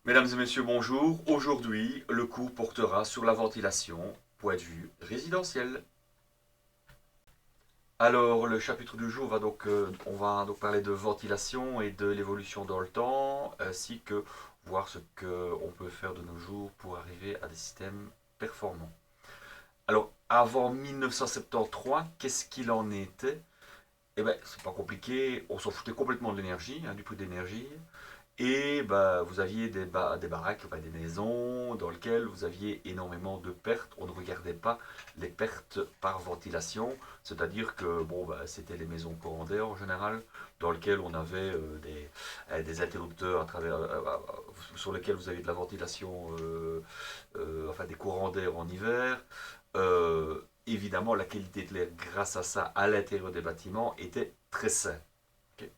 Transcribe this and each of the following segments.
Mesdames et messieurs, bonjour. Aujourd'hui, le cours portera sur la ventilation, point de vue résidentiel. Alors, le chapitre du jour on va donc parler de ventilation et de l'évolution dans le temps, ainsi que voir ce qu'on peut faire de nos jours pour arriver à des systèmes performants. Alors, avant 1973, qu'est-ce qu'il en était? Eh bien, c'est pas compliqué, on s'en foutait complètement de l'énergie, du prix de l'énergie. Et bah, vous aviez des baraques, enfin, des maisons dans lesquelles vous aviez énormément de pertes. On ne regardait pas les pertes par ventilation, c'est-à-dire que bon, bah, c'était les maisons courant d'air en général, dans lesquelles on avait des interrupteurs sur lesquels vous aviez de la ventilation, enfin des courants d'air en hiver. Évidemment, la qualité de l'air, grâce à ça, à l'intérieur des bâtiments, était très saine. Ok.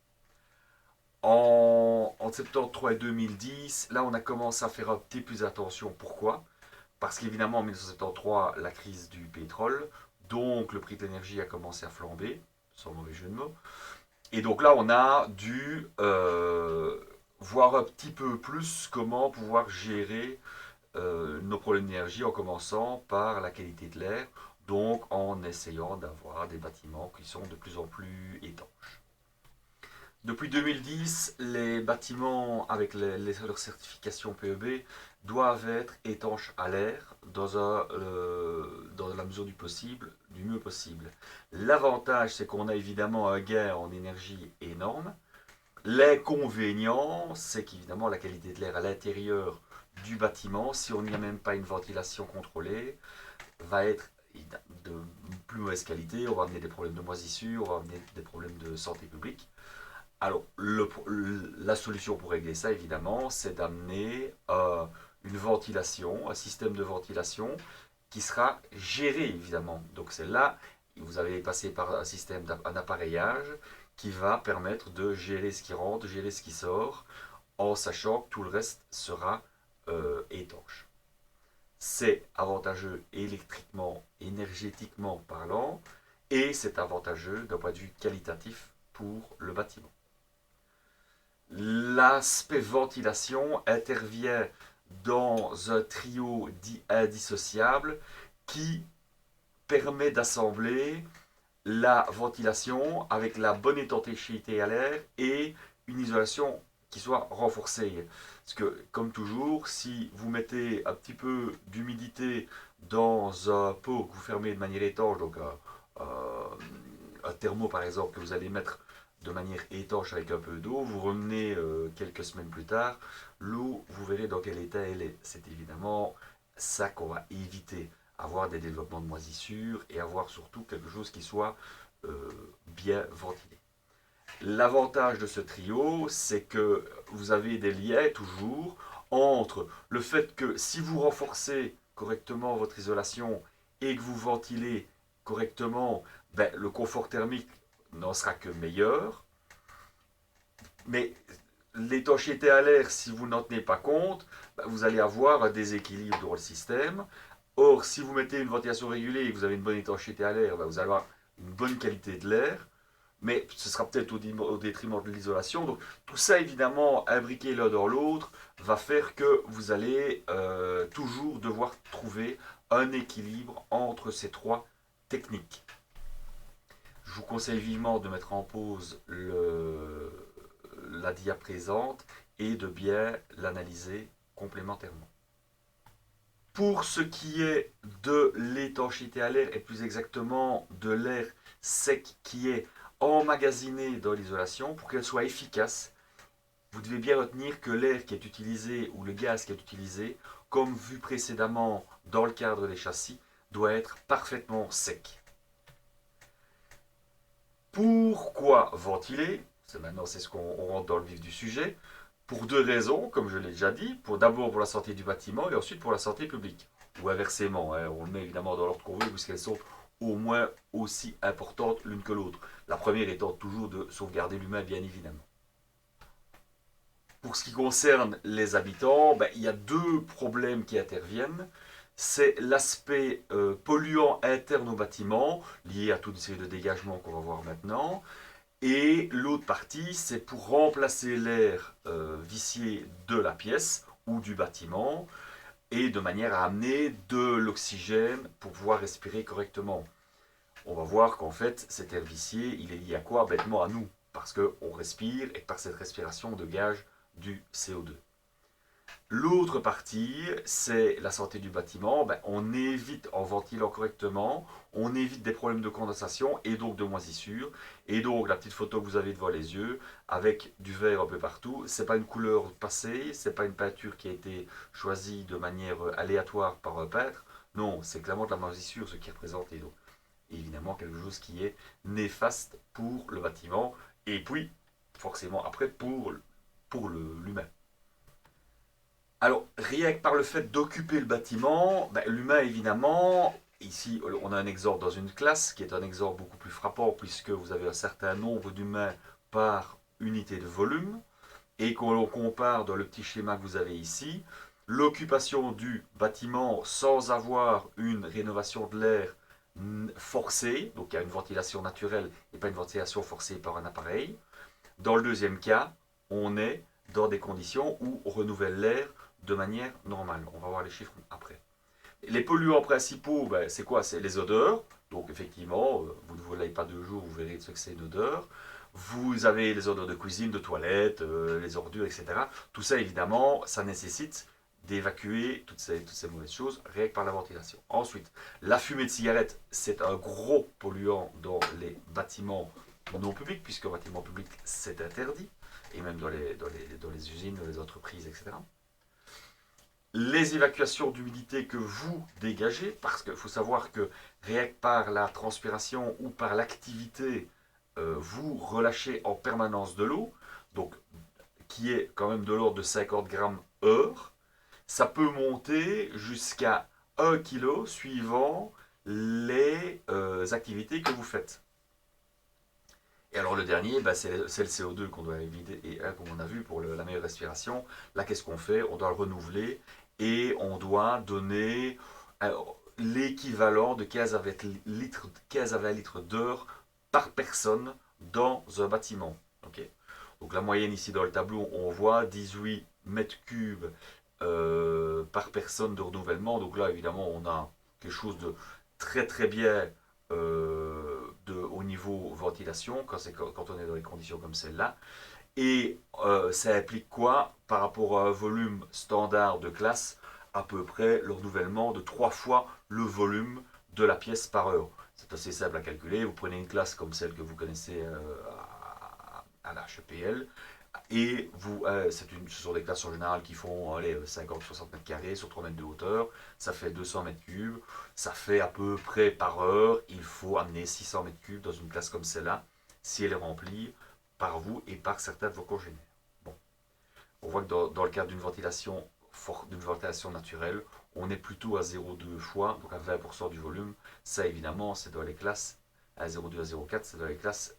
En 73 et 2010, là, on a commencé à faire un petit plus attention. Pourquoi? Parce qu'évidemment, en 1973, la crise du pétrole, donc le prix de l'énergie a commencé à flamber, sans mauvais jeu de mots. Et donc là, on a dû voir un petit peu plus comment pouvoir gérer nos problèmes d'énergie en commençant par la qualité de l'air, donc en essayant d'avoir des bâtiments qui sont de plus en plus étanches. Depuis 2010, les bâtiments avec leur certification PEB doivent être étanches à l'air dans la mesure du possible, du mieux possible. L'avantage, c'est qu'on a évidemment un gain en énergie énorme. L'inconvénient, c'est qu'évidemment la qualité de l'air à l'intérieur du bâtiment, si on n'y a même pas une ventilation contrôlée, va être de plus mauvaise qualité. On va amener des problèmes de moisissure, on va amener des problèmes de santé publique. Alors, la solution pour régler ça, évidemment, c'est d'amener une ventilation, un système de ventilation qui sera géré, évidemment. Donc, c'est là, vous allez passer par un système un appareillage qui va permettre de gérer ce qui rentre, gérer ce qui sort, en sachant que tout le reste sera étanche. C'est avantageux électriquement, énergétiquement parlant, et c'est avantageux d'un point de vue qualitatif pour le bâtiment. L'aspect ventilation intervient dans un trio dit indissociable qui permet d'assembler la ventilation avec la bonne étanchéité à l'air et une isolation qui soit renforcée. Parce que, comme toujours, si vous mettez un petit peu d'humidité dans un pot que vous fermez de manière étanche, donc un thermo par exemple que vous allez mettre de manière étanche avec un peu d'eau, vous remenez quelques semaines plus tard, l'eau, vous verrez dans quel état elle est. C'est évidemment ça qu'on va éviter, avoir des développements de moisissures et avoir surtout quelque chose qui soit bien ventilé. L'avantage de ce trio, c'est que vous avez des liens toujours entre le fait que si vous renforcez correctement votre isolation et que vous ventilez correctement, ben, le confort thermique n'en sera que meilleur. Mais l'étanchéité à l'air, si vous n'en tenez pas compte, ben, vous allez avoir un déséquilibre dans le système. Or, si vous mettez une ventilation régulée et que vous avez une bonne étanchéité à l'air, ben, vous allez avoir une bonne qualité de l'air, mais ce sera peut-être au détriment de l'isolation. Donc tout ça, évidemment, imbriqué l'un dans l'autre, va faire que vous allez toujours devoir trouver un équilibre entre ces trois techniques. Je vous conseille vivement de mettre en pause la dia présente et de bien l'analyser complémentairement. Pour ce qui est de l'étanchéité à l'air, et plus exactement de l'air sec qui est emmagasiné dans l'isolation, pour qu'elle soit efficace, vous devez bien retenir que l'air qui est utilisé ou le gaz qui est utilisé, comme vu précédemment dans le cadre des châssis, doit être parfaitement sec. Pourquoi ventiler? Maintenant, c'est ce qu'on rentre dans le vif du sujet. Pour deux raisons, comme je l'ai déjà dit. D'abord pour la santé du bâtiment et ensuite pour la santé publique. Ou inversement, on le met évidemment dans l'ordre qu'on veut, puisqu'elles sont au moins aussi importantes l'une que l'autre. La première étant toujours de sauvegarder l'humain, bien évidemment. Pour ce qui concerne les habitants, ben, il y a deux problèmes qui interviennent. C'est l'aspect polluant interne au bâtiment, lié à toute une série de dégagements qu'on va voir maintenant. Et l'autre partie, c'est pour remplacer l'air vicié de la pièce, ou du bâtiment, et de manière à amener de l'oxygène pour pouvoir respirer correctement. On va voir qu'en fait, cet air vicié, il est lié à quoi? Bêtement à nous, parce qu'on respire, et par cette respiration, on dégage du CO2. L'autre partie, c'est la santé du bâtiment. Ben, on évite, en ventilant correctement, on évite des problèmes de condensation et donc de moisissure. Et donc la petite photo que vous avez devant les yeux, avec du vert un peu partout, c'est pas une couleur passée, c'est pas une peinture qui a été choisie de manière aléatoire par un peintre. Non, c'est clairement de la moisissure ce qui est représenté. Donc évidemment quelque chose qui est néfaste pour le bâtiment et puis forcément après pour l'humain. Alors, rien que par le fait d'occuper le bâtiment, ben, l'humain évidemment, ici on a un exemple dans une classe qui est un exemple beaucoup plus frappant puisque vous avez un certain nombre d'humains par unité de volume et qu'on l'on compare dans le petit schéma que vous avez ici, l'occupation du bâtiment sans avoir une rénovation de l'air forcée, donc il y a une ventilation naturelle et pas une ventilation forcée par un appareil. Dans le deuxième cas, on est dans des conditions où on renouvelle l'air de manière normale. On va voir les chiffres après. Les polluants principaux, ben, c'est quoi? C'est les odeurs. Donc effectivement, vous ne vous lavez pas 2 jours, vous verrez ce que c'est une odeur. Vous avez les odeurs de cuisine, de toilette, les ordures, etc. Tout ça, évidemment, ça nécessite d'évacuer toutes ces mauvaises choses, rien que par la ventilation. Ensuite, la fumée de cigarette, c'est un gros polluant dans les bâtiments non publics, puisque un bâtiment public, c'est interdit, et même dans les usines, dans les entreprises, etc. Les évacuations d'humidité que vous dégagez, parce qu'il faut savoir que rien que par la transpiration ou par l'activité, vous relâchez en permanence de l'eau, donc qui est quand même de l'ordre de 50 grammes heure. Ça peut monter jusqu'à 1 kg suivant les activités que vous faites. Et alors le dernier, bah, c'est le CO2 qu'on doit éviter, et comme on a vu pour la meilleure respiration, là qu'est-ce qu'on fait? On doit le renouveler et on doit donner l'équivalent de 15 à 20 litres, 15 à 20 litres d'heure par personne dans un bâtiment. Okay. Donc la moyenne ici dans le tableau, on voit 18 mètres cubes par personne de renouvellement. Donc là évidemment on a quelque chose de très très bien au niveau ventilation quand on est dans les conditions comme celle-là. Et ça implique quoi par rapport à un volume standard de classe? À peu près le renouvellement de 3 fois le volume de la pièce par heure. C'est assez simple à calculer. Vous prenez une classe comme celle que vous connaissez à la HEPL, et ce sont des classes en général qui font 50-60 mètres carrés sur 3 mètres de hauteur. Ça fait 200 mètres cubes. Ça fait à peu près par heure, il faut amener 600 mètres cubes dans une classe comme celle-là, si elle est remplie par vous et par certains de vos congénères. Bon. On voit que dans le cadre d'une ventilation naturelle, on est plutôt à 0,2 fois, donc à 20% du volume. Ça, évidemment, c'est dans les classes à 0,2 à 0,4, c'est dans les classes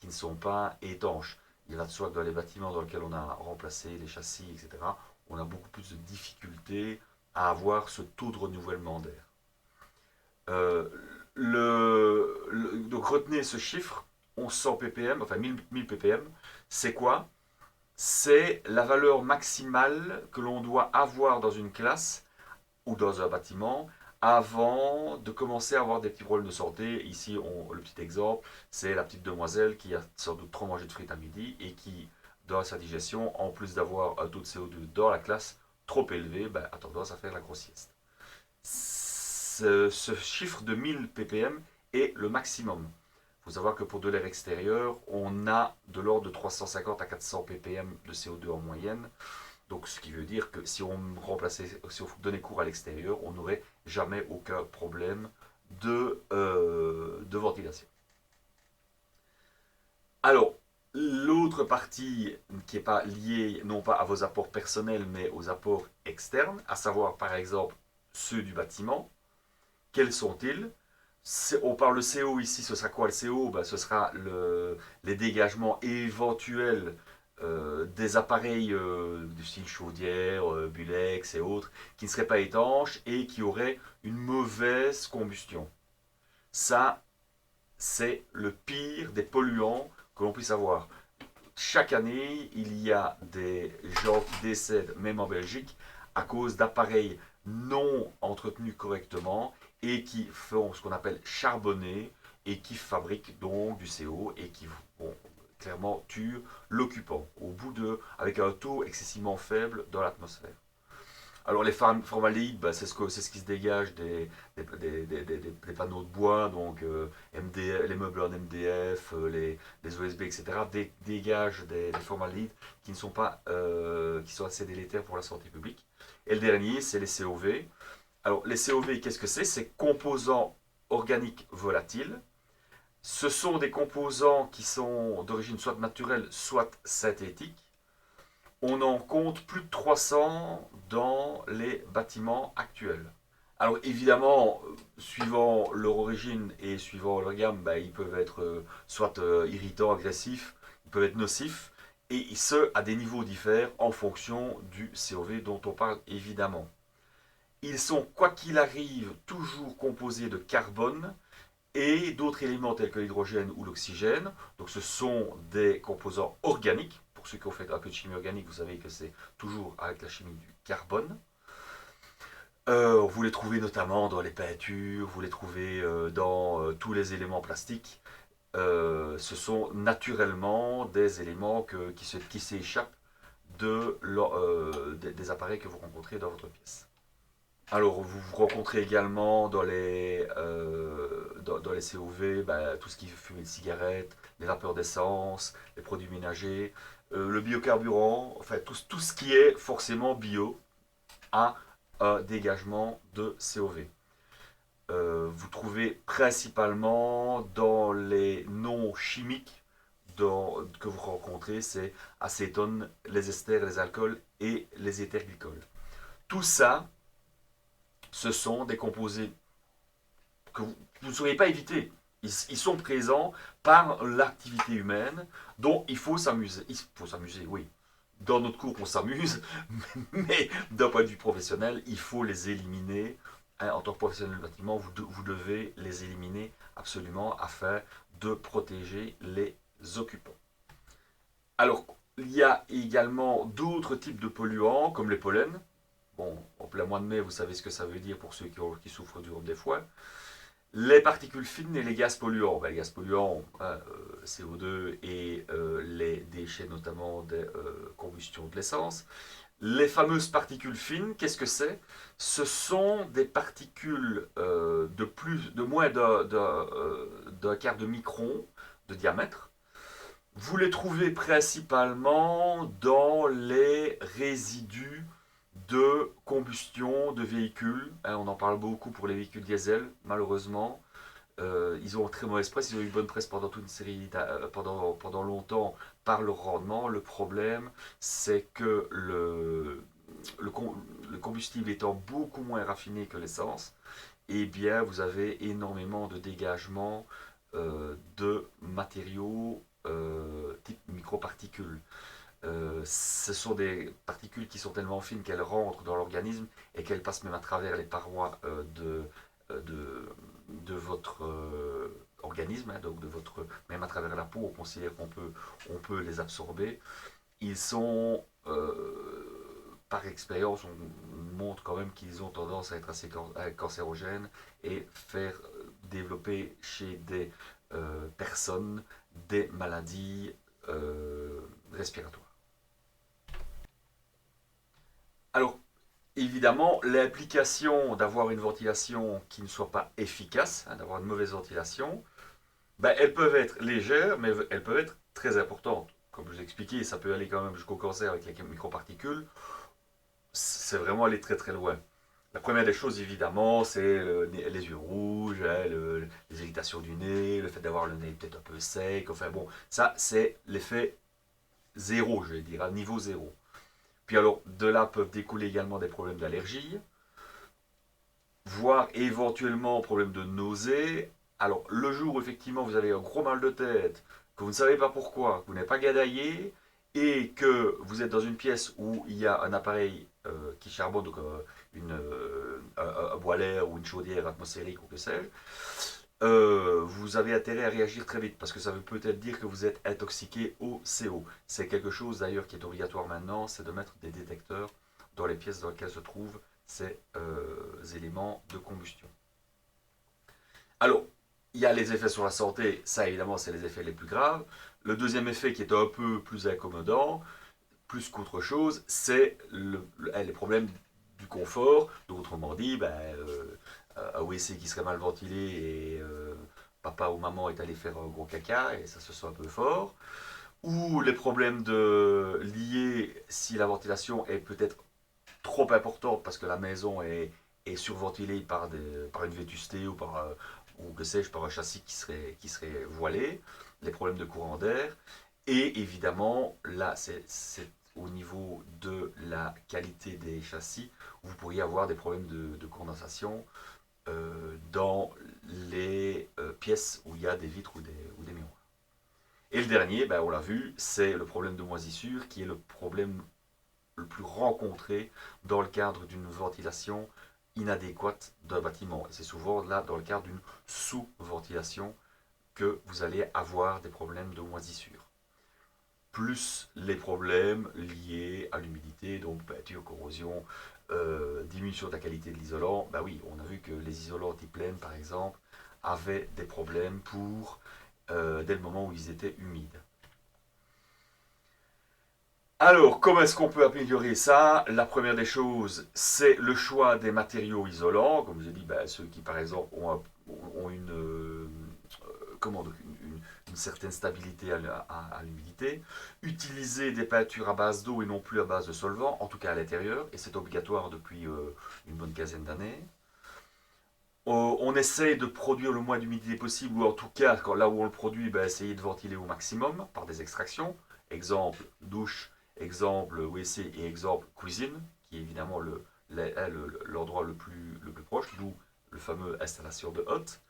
qui ne sont pas étanches. Il va de soi que dans les bâtiments dans lesquels on a remplacé les châssis, etc., on a beaucoup plus de difficultés à avoir ce taux de renouvellement d'air. Euh, donc retenez ce chiffre, 1100 ppm, enfin 1000 ppm, c'est quoi? C'est la valeur maximale que l'on doit avoir dans une classe ou dans un bâtiment avant de commencer à avoir des petits problèmes de santé. Ici, le petit exemple, c'est la petite demoiselle qui a sans doute trop mangé de frites à midi et qui, dans sa digestion, en plus d'avoir un taux de CO2 dans la classe trop élevé, ben, a tendance à faire la grosse sieste. Ce chiffre de 1000 ppm est le maximum. Il faut savoir que pour de l'air extérieur, on a de l'ordre de 350 à 400 ppm de CO2 en moyenne. Donc, ce qui veut dire que si on donnait cours à l'extérieur, on n'aurait jamais aucun problème de ventilation. Alors, l'autre partie qui n'est pas liée non pas à vos apports personnels, mais aux apports externes, à savoir par exemple ceux du bâtiment, quels sont-ils? On parle de CO ici, ce sera quoi le CO? Ben, ce sera les dégagements éventuels des appareils du style chaudière, Bulex et autres, qui ne seraient pas étanches et qui auraient une mauvaise combustion. Ça, c'est le pire des polluants que l'on puisse avoir. chaque année, il y a des gens qui décèdent, même en Belgique, à cause d'appareils non entretenus correctement et qui font ce qu'on appelle charbonner et qui fabriquent donc du CO et qui vont clairement tuent l'occupant avec un taux excessivement faible dans l'atmosphère. Alors les formaldéhydes, bah, c'est ce qui se dégage des panneaux de bois, donc les meubles en MDF, les OSB, etc. Dégagent des formaldéhydes qui ne sont pas, qui sont assez délétères pour la santé publique. Et le dernier, c'est les COV. Alors les COV, qu'est-ce que c'est? C'est composants organiques volatiles. Ce sont des composants qui sont d'origine soit naturelle, soit synthétique. On en compte plus de 300 dans les bâtiments actuels. Alors évidemment, suivant leur origine et suivant leur gamme, bah, ils peuvent être soit irritants, agressifs, ils peuvent être nocifs, et ce, à des niveaux différents en fonction du COV dont on parle évidemment. Ils sont, quoi qu'il arrive, toujours composés de carbone et d'autres éléments tels que l'hydrogène ou l'oxygène. Donc ce sont des composants organiques. Pour ceux qui ont fait un peu de chimie organique, vous savez que c'est toujours avec la chimie du carbone. Vous les trouvez notamment dans les peintures, vous les trouvez dans tous les éléments plastiques. Ce sont naturellement des éléments qui s'échappent des appareils que vous rencontrez dans votre pièce. Alors, vous rencontrez également dans les COV bah, tout ce qui est fumée de cigarette, les vapeurs d'essence, les produits ménagers, le biocarburant, enfin tout ce qui est forcément bio a un dégagement de COV. Vous trouvez principalement dans les noms chimiques que vous rencontrez, c'est acétone, les esters, les alcools et les éthers glycols. Tout ça, ce sont des composés que vous ne sauriez pas éviter. Ils sont présents par l'activité humaine dont il faut s'amuser. Il faut s'amuser, oui. Dans notre cours, on s'amuse, mais d'un point de vue professionnel, il faut les éliminer. Hein, en tant que professionnel du bâtiment, vous devez les éliminer absolument afin de protéger les occupants. Alors, il y a également d'autres types de polluants, comme les pollens. Bon, en plein mois de mai, vous savez ce que ça veut dire pour ceux qui souffrent du rhume des foins. Les particules fines et les gaz polluants. Ben, les gaz polluants, hein, CO2 et les déchets notamment des combustions de l'essence. Les fameuses particules fines, qu'est-ce que c'est? Ce sont des particules de moins d'un quart de micron de diamètre. Vous les trouvez principalement dans les résidus de combustion de véhicules. Hein, on en parle beaucoup pour les véhicules diesel, malheureusement. Ils ont très mauvaise presse, ils ont eu bonne presse pendant toute une série pendant longtemps par leur rendement. Le problème, c'est que le combustible étant beaucoup moins raffiné que l'essence, eh bien, vous avez énormément de dégagement de matériaux type microparticules. Ce sont des particules qui sont tellement fines qu'elles rentrent dans l'organisme et qu'elles passent même à travers les parois de votre organisme, hein, donc même à travers la peau, on considère on peut les absorber. Ils sont, par expérience, on montre quand même qu'ils ont tendance à être assez cancérogènes et faire développer chez des personnes des maladies respiratoires. Alors, évidemment, l'implication d'avoir une ventilation qui ne soit pas efficace, hein, d'avoir une mauvaise ventilation, ben, elles peuvent être légères, mais elles peuvent être très importantes. Comme je vous ai expliqué, ça peut aller quand même jusqu'au cancer avec les microparticules. C'est vraiment aller très très loin. La première des choses, évidemment, c'est les yeux rouges, hein, les irritations du nez, le fait d'avoir le nez peut-être un peu sec. Enfin bon, ça, c'est l'effet zéro, je vais dire, à niveau zéro. Puis alors, de là peuvent découler également des problèmes d'allergie, voire éventuellement problèmes de nausée. Alors, le jour où effectivement vous avez un gros mal de tête, que vous ne savez pas pourquoi, que vous n'avez pas gadaillé, et que vous êtes dans une pièce où il y a un appareil qui charbonne, donc un boiler ou une chaudière atmosphérique ou que sais-je, vous avez intérêt à réagir très vite parce que ça veut peut-être dire que vous êtes intoxiqué au CO. C'est quelque chose d'ailleurs qui est obligatoire maintenant, c'est de mettre des détecteurs dans les pièces dans lesquelles se trouvent ces éléments de combustion. Alors, il y a les effets sur la santé, ça évidemment c'est les effets les plus graves. Le deuxième effet qui est un peu plus incommodant, plus qu'autre chose, c'est les problèmes du confort. Donc, autrement dit, un WC qui serait mal ventilé et papa ou maman est allé faire un gros caca et ça se sent un peu fort. Ou les problèmes liés si la ventilation est peut-être trop importante parce que la maison est surventilée par une vétusté ou que sais-je, par un châssis qui serait voilé, les problèmes de courant d'air. Et évidemment, là, c'est au niveau de la qualité des châssis, où vous pourriez avoir des problèmes de condensation dans les pièces où il y a des vitres ou des miroirs. Et le dernier, on l'a vu, c'est le problème de moisissure, qui est le problème le plus rencontré dans le cadre d'une ventilation inadéquate d'un bâtiment. Et c'est souvent là, dans le cadre d'une sous-ventilation, que vous allez avoir des problèmes de moisissure. Plus les problèmes liés à l'humidité, donc peinture, corrosion, diminution de la qualité de l'isolant. Oui, on a vu que les isolants type laine, par exemple, avaient des problèmes dès le moment où ils étaient humides. Alors, comment est-ce qu'on peut améliorer ça? La première des choses, c'est le choix des matériaux isolants. Comme je vous ai dit, ceux qui, par exemple, ont une certaine stabilité à l'humidité. Utiliser des peintures à base d'eau et non plus à base de solvant, en tout cas à l'intérieur, et c'est obligatoire depuis une bonne quinzaine d'années. On essaye de produire le moins d'humidité possible, ou en tout cas, là où on le produit, essayer de ventiler au maximum par des extractions. Exemple, douche, exemple, WC et exemple, cuisine, qui est évidemment l'endroit le plus proche, d'où le fameux installation de hotte.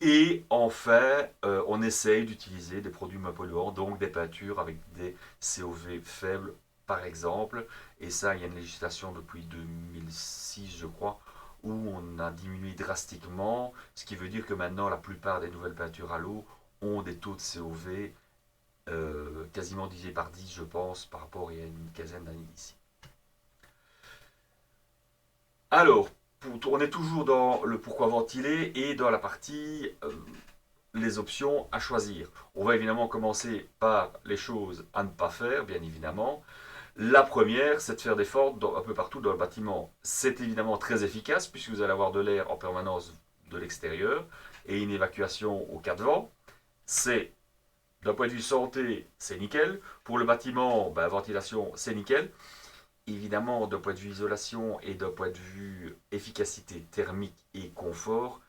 Et enfin, on essaye d'utiliser des produits moins polluants, donc des peintures avec des COV faibles, par exemple. Et ça, il y a une législation depuis 2006, je crois, où on a diminué drastiquement, ce qui veut dire que maintenant, la plupart des nouvelles peintures à l'eau ont des taux de COV quasiment divisés par 10, je pense, par rapport à il y a une quinzaine d'années d'ici. Alors, on est toujours dans le pourquoi ventiler et dans la partie les options à choisir. On va évidemment commencer par les choses à ne pas faire, bien évidemment. La première, c'est de faire des fentes un peu partout dans le bâtiment. C'est évidemment très efficace puisque vous allez avoir de l'air en permanence de l'extérieur et une évacuation au cas de vent. C'est, d'un point de vue santé, c'est nickel. Pour le bâtiment, ventilation, c'est nickel. Évidemment, d'un point de vue isolation et d'un point de vue efficacité thermique et confort,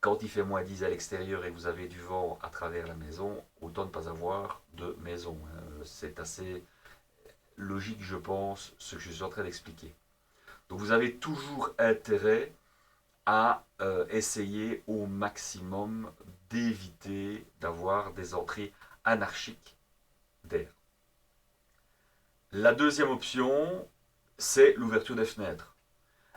quand il fait moins 10 à l'extérieur et que vous avez du vent à travers la maison, autant ne pas avoir de maison. C'est assez logique, je pense, ce que je suis en train d'expliquer. Donc vous avez toujours intérêt à essayer au maximum d'éviter d'avoir des entrées anarchiques d'air. La deuxième option, c'est l'ouverture des fenêtres.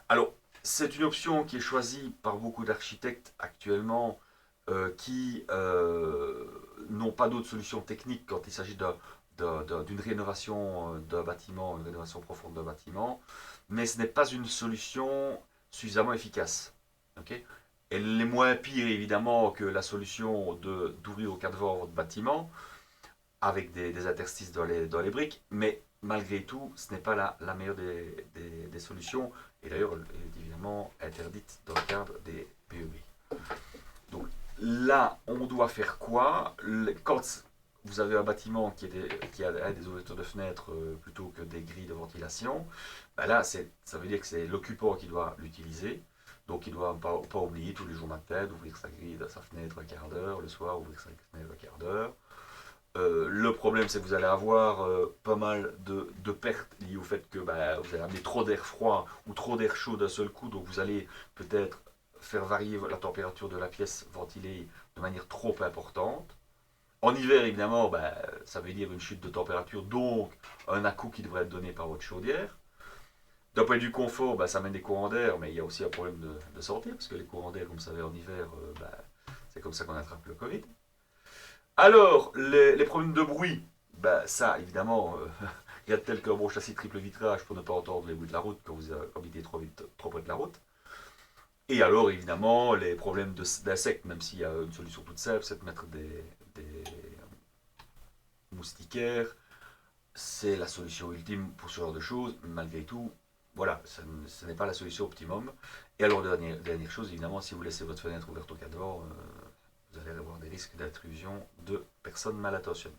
Alors, c'est une option qui est choisie par beaucoup d'architectes actuellement qui n'ont pas d'autre solution technique quand il s'agit d'une rénovation d'un bâtiment, une rénovation profonde d'un bâtiment, mais ce n'est pas une solution suffisamment efficace. Okay, elle est moins pire évidemment que la solution d'ouvrir au cas de vent votre bâtiment avec des interstices dans les briques, mais malgré tout, ce n'est pas la meilleure des solutions, et d'ailleurs, elle est évidemment interdite dans le cadre des PEB. Donc là, on doit faire quoi? Quand vous avez un bâtiment qui a des ouvertures de fenêtres plutôt que des grilles de ventilation, là, ça veut dire que c'est l'occupant qui doit l'utiliser. Donc il ne doit pas oublier tous les jours matin d'ouvrir sa grille, sa fenêtre un quart d'heure, le soir ouvrir sa fenêtre un quart d'heure. Le problème, c'est que vous allez avoir pas mal de pertes liées au fait que vous allez amener trop d'air froid ou trop d'air chaud d'un seul coup, donc vous allez peut-être faire varier la température de la pièce ventilée de manière trop importante. En hiver, évidemment, ça veut dire une chute de température, donc un à-coup qui devrait être donné par votre chaudière. D'un point de vue confort, ça amène des courants d'air, mais il y a aussi un problème de santé, parce que les courants d'air, comme vous savez, en hiver, C'est comme ça qu'on attrape le Covid. Alors, les problèmes de bruit, ben, ça, évidemment, rien de tel qu'un bon châssis triple vitrage pour ne pas entendre les bruits de la route quand vous habitez trop près de la route. Et alors, évidemment, les problèmes d'insectes, même s'il y a une solution toute simple, c'est de mettre des moustiquaires. C'est la solution ultime pour ce genre de choses. Malgré tout, voilà, ce n'est pas la solution optimum. Et alors, dernière chose, évidemment, si vous laissez votre fenêtre ouverte au cas dehors, vous allez avoir des risques d'intrusion de personnes mal intentionnées.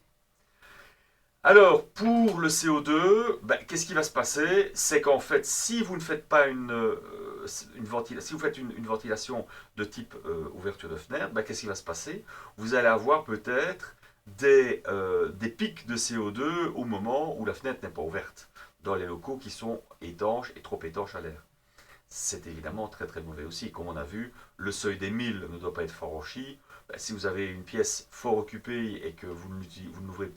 Alors, pour le CO2, ben, qu'est-ce qui va se passer? C'est qu'en fait, si vous ne faites pas si vous faites une ventilation de type ouverture de fenêtre, ben, qu'est-ce qui va se passer? Vous allez avoir peut-être des pics de CO2 au moment où la fenêtre n'est pas ouverte, dans les locaux qui sont étanches et trop étanches à l'air. C'est évidemment très très mauvais aussi. Comme on a vu, le seuil des 1000 ne doit pas être franchi. Ben, si vous avez une pièce fort occupée et que vous n'ouvrez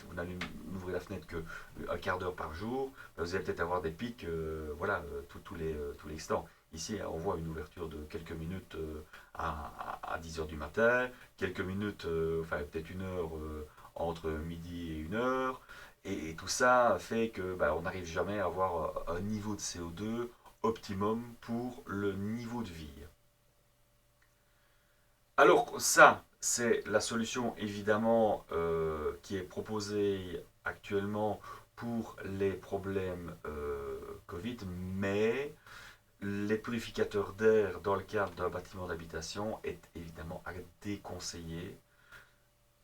la fenêtre qu'un quart d'heure par jour, ben, vous allez peut-être avoir des pics voilà, tous les instants. Ici, on voit une ouverture de quelques minutes à 10 heures du matin, quelques minutes, enfin peut-être une heure entre midi et une heure. Et tout ça fait que ben, on n'arrive jamais à avoir un niveau de CO2 optimum pour le niveau de vie. Alors ça, c'est la solution évidemment qui est proposée actuellement pour les problèmes Covid, mais les purificateurs d'air dans le cadre d'un bâtiment d'habitation est évidemment à déconseiller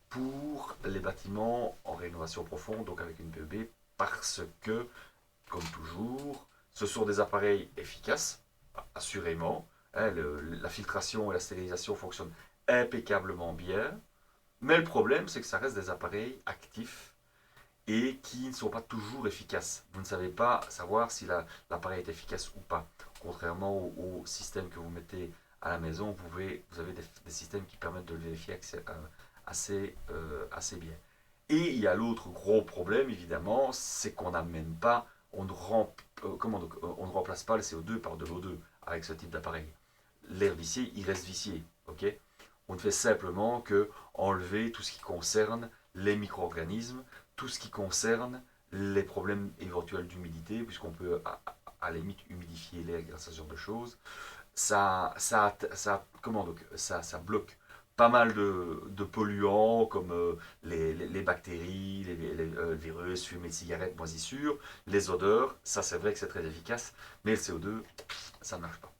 pour les bâtiments en rénovation profonde, donc avec une PEB, parce que, comme toujours, ce sont des appareils efficaces, assurément. Hein, la filtration et la stérilisation fonctionnent impeccablement bien. Mais le problème, c'est que ça reste des appareils actifs et qui ne sont pas toujours efficaces. Vous ne savez pas savoir si l'appareil est efficace ou pas. Contrairement au système que vous mettez à la maison, vous avez des systèmes qui permettent de le vérifier assez bien. Et il y a l'autre gros problème, évidemment, c'est qu'on n'amène pas, on ne remplace pas le CO2 par de l'O2 avec ce type d'appareil. L'air vicié, il reste vicié. Ok. On ne fait simplement que enlever tout ce qui concerne les micro-organismes, tout ce qui concerne les problèmes éventuels d'humidité, puisqu'on peut à la limite humidifier l'air grâce à ce genre de choses. Ça bloque pas mal de polluants comme les bactéries, les virus, fumée de cigarette, moisissures, les odeurs. Ça, c'est vrai que c'est très efficace, mais le CO2, ça ne marche pas.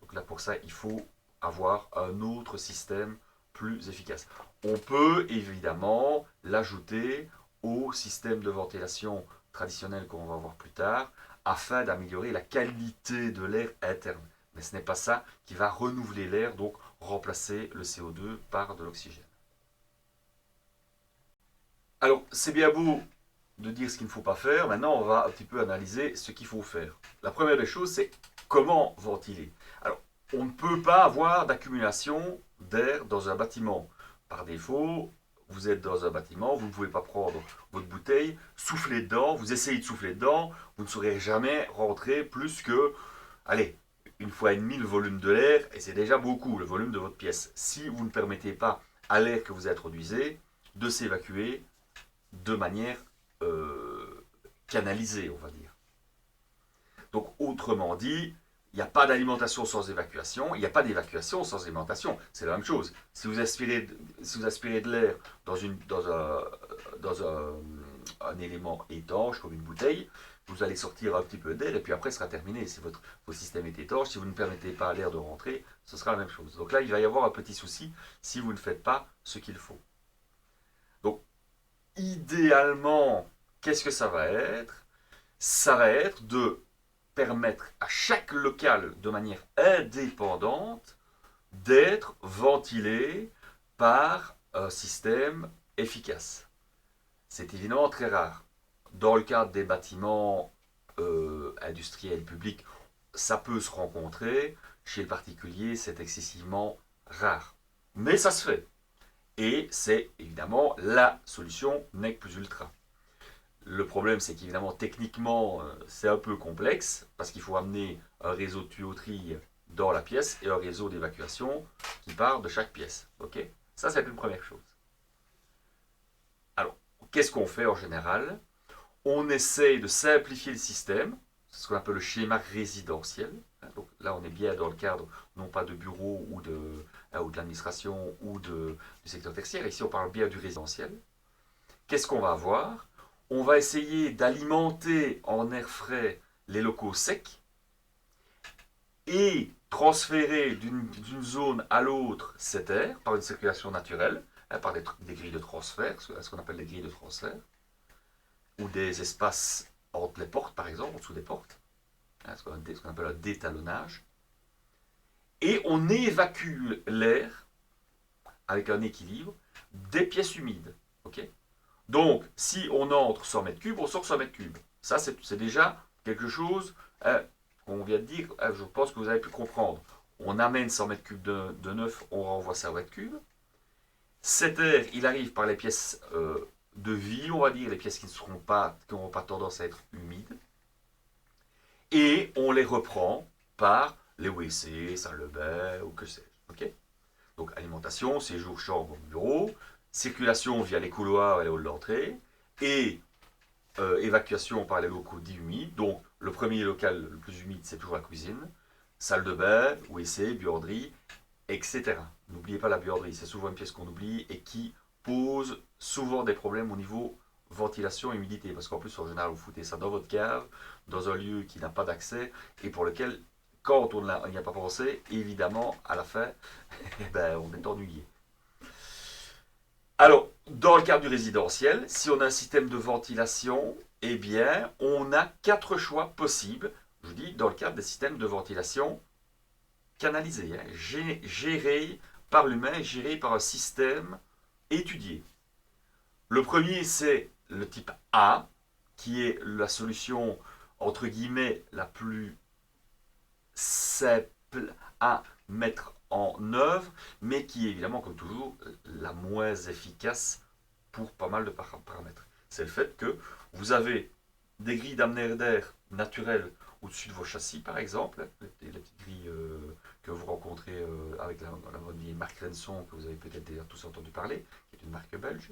Donc là, pour ça, il faut avoir un autre système plus efficace. On peut évidemment l'ajouter au système de ventilation traditionnel qu'on va voir plus tard, afin d'améliorer la qualité de l'air interne. Mais ce n'est pas ça qui va renouveler l'air, donc remplacer le CO2 par de l'oxygène. Alors, c'est bien beau de dire ce qu'il ne faut pas faire. Maintenant, on va un petit peu analyser ce qu'il faut faire. La première des choses, c'est comment ventiler. Alors, on ne peut pas avoir d'accumulation d'air dans un bâtiment. Par défaut, vous êtes dans un bâtiment, vous ne pouvez pas prendre votre bouteille, souffler dedans, vous essayez de souffler dedans, vous ne saurez jamais rentrer plus que, allez, une fois et demie le volume de l'air, et c'est déjà beaucoup, le volume de votre pièce. Si vous ne permettez pas à l'air que vous introduisez de s'évacuer de manière canalisée, on va dire. Donc, autrement dit, il n'y a pas d'alimentation sans évacuation, il n'y a pas d'évacuation sans alimentation. C'est la même chose. Si vous aspirez de l'air dans un élément étanche, comme une bouteille, vous allez sortir un petit peu d'air et puis après, ce sera terminé. Si votre système est étanche, si vous ne permettez pas à l'air de rentrer, ce sera la même chose. Donc là, il va y avoir un petit souci si vous ne faites pas ce qu'il faut. Donc, idéalement, qu'est-ce que ça va être? Ça va être de permettre à chaque local de manière indépendante d'être ventilé par un système efficace. C'est évidemment très rare. Dans le cadre des bâtiments industriels publics, ça peut se rencontrer. Chez le particulier, c'est excessivement rare. Mais ça se fait. Et c'est évidemment la solution nec plus ultra. Le problème, c'est qu'évidemment, techniquement, c'est un peu complexe, parce qu'il faut amener un réseau de tuyauterie dans la pièce et un réseau d'évacuation qui part de chaque pièce. Okay, Ça, c'est une première chose. Alors, qu'est-ce qu'on fait en général? On essaye de simplifier le système, c'est ce qu'on appelle le schéma résidentiel. Donc là, on est bien dans le cadre, non pas de bureau ou de l'administration ou du secteur tertiaire. Ici, on parle bien du résidentiel. Qu'est-ce qu'on va avoir? On va essayer d'alimenter en air frais les locaux secs et transférer d'une zone à l'autre cet air par une circulation naturelle, par des grilles de transfert, ce qu'on appelle des grilles de transfert, ou des espaces entre les portes, par exemple, en dessous des portes, ce qu'on appelle un détalonnage. Et on évacue l'air avec un équilibre des pièces humides. Okay, donc, si on entre 100 mètres cubes, on sort 100 mètres cubes. Ça, c'est déjà quelque chose qu'on vient de dire. Je pense que vous avez pu comprendre. On amène 100 mètres cubes de neuf, on renvoie 100 mètres cubes. Cet air, il arrive par les pièces de vie, on va dire, les pièces qui n'auront pas tendance à être humides. Et on les reprend par les WC, salle de bain ou que sais-je. Okay, donc, alimentation, séjour, chambre, bureau, circulation via les couloirs et les halls d'entrée, et évacuation par les locaux dits humides. Donc, le premier local le plus humide, c'est toujours la cuisine, salle de bain, WC, buanderie, etc. N'oubliez pas la buanderie, c'est souvent une pièce qu'on oublie et qui pose souvent des problèmes au niveau ventilation et humidité, parce qu'en plus, en général, vous foutez ça dans votre cave, dans un lieu qui n'a pas d'accès, et pour lequel, quand on n'y a pas pensé, évidemment, à la fin, ben, on est ennuyé. Alors, dans le cadre du résidentiel, si on a un système de ventilation, eh bien, on a 4 choix possibles. Je vous dis, dans le cadre des systèmes de ventilation canalisés, gérés par l'humain, gérés par un système étudié. Le premier, c'est le type A, qui est la solution, entre guillemets, la plus simple à mettre en œuvre, mais qui est évidemment, comme toujours, la moins efficace pour pas mal de paramètres. C'est le fait que vous avez des grilles d'amener d'air naturelles au-dessus de vos châssis, par exemple, les petites grilles que vous rencontrez avec la bonne vieille marque Renson, que vous avez peut-être déjà tous entendu parler, qui est une marque belge.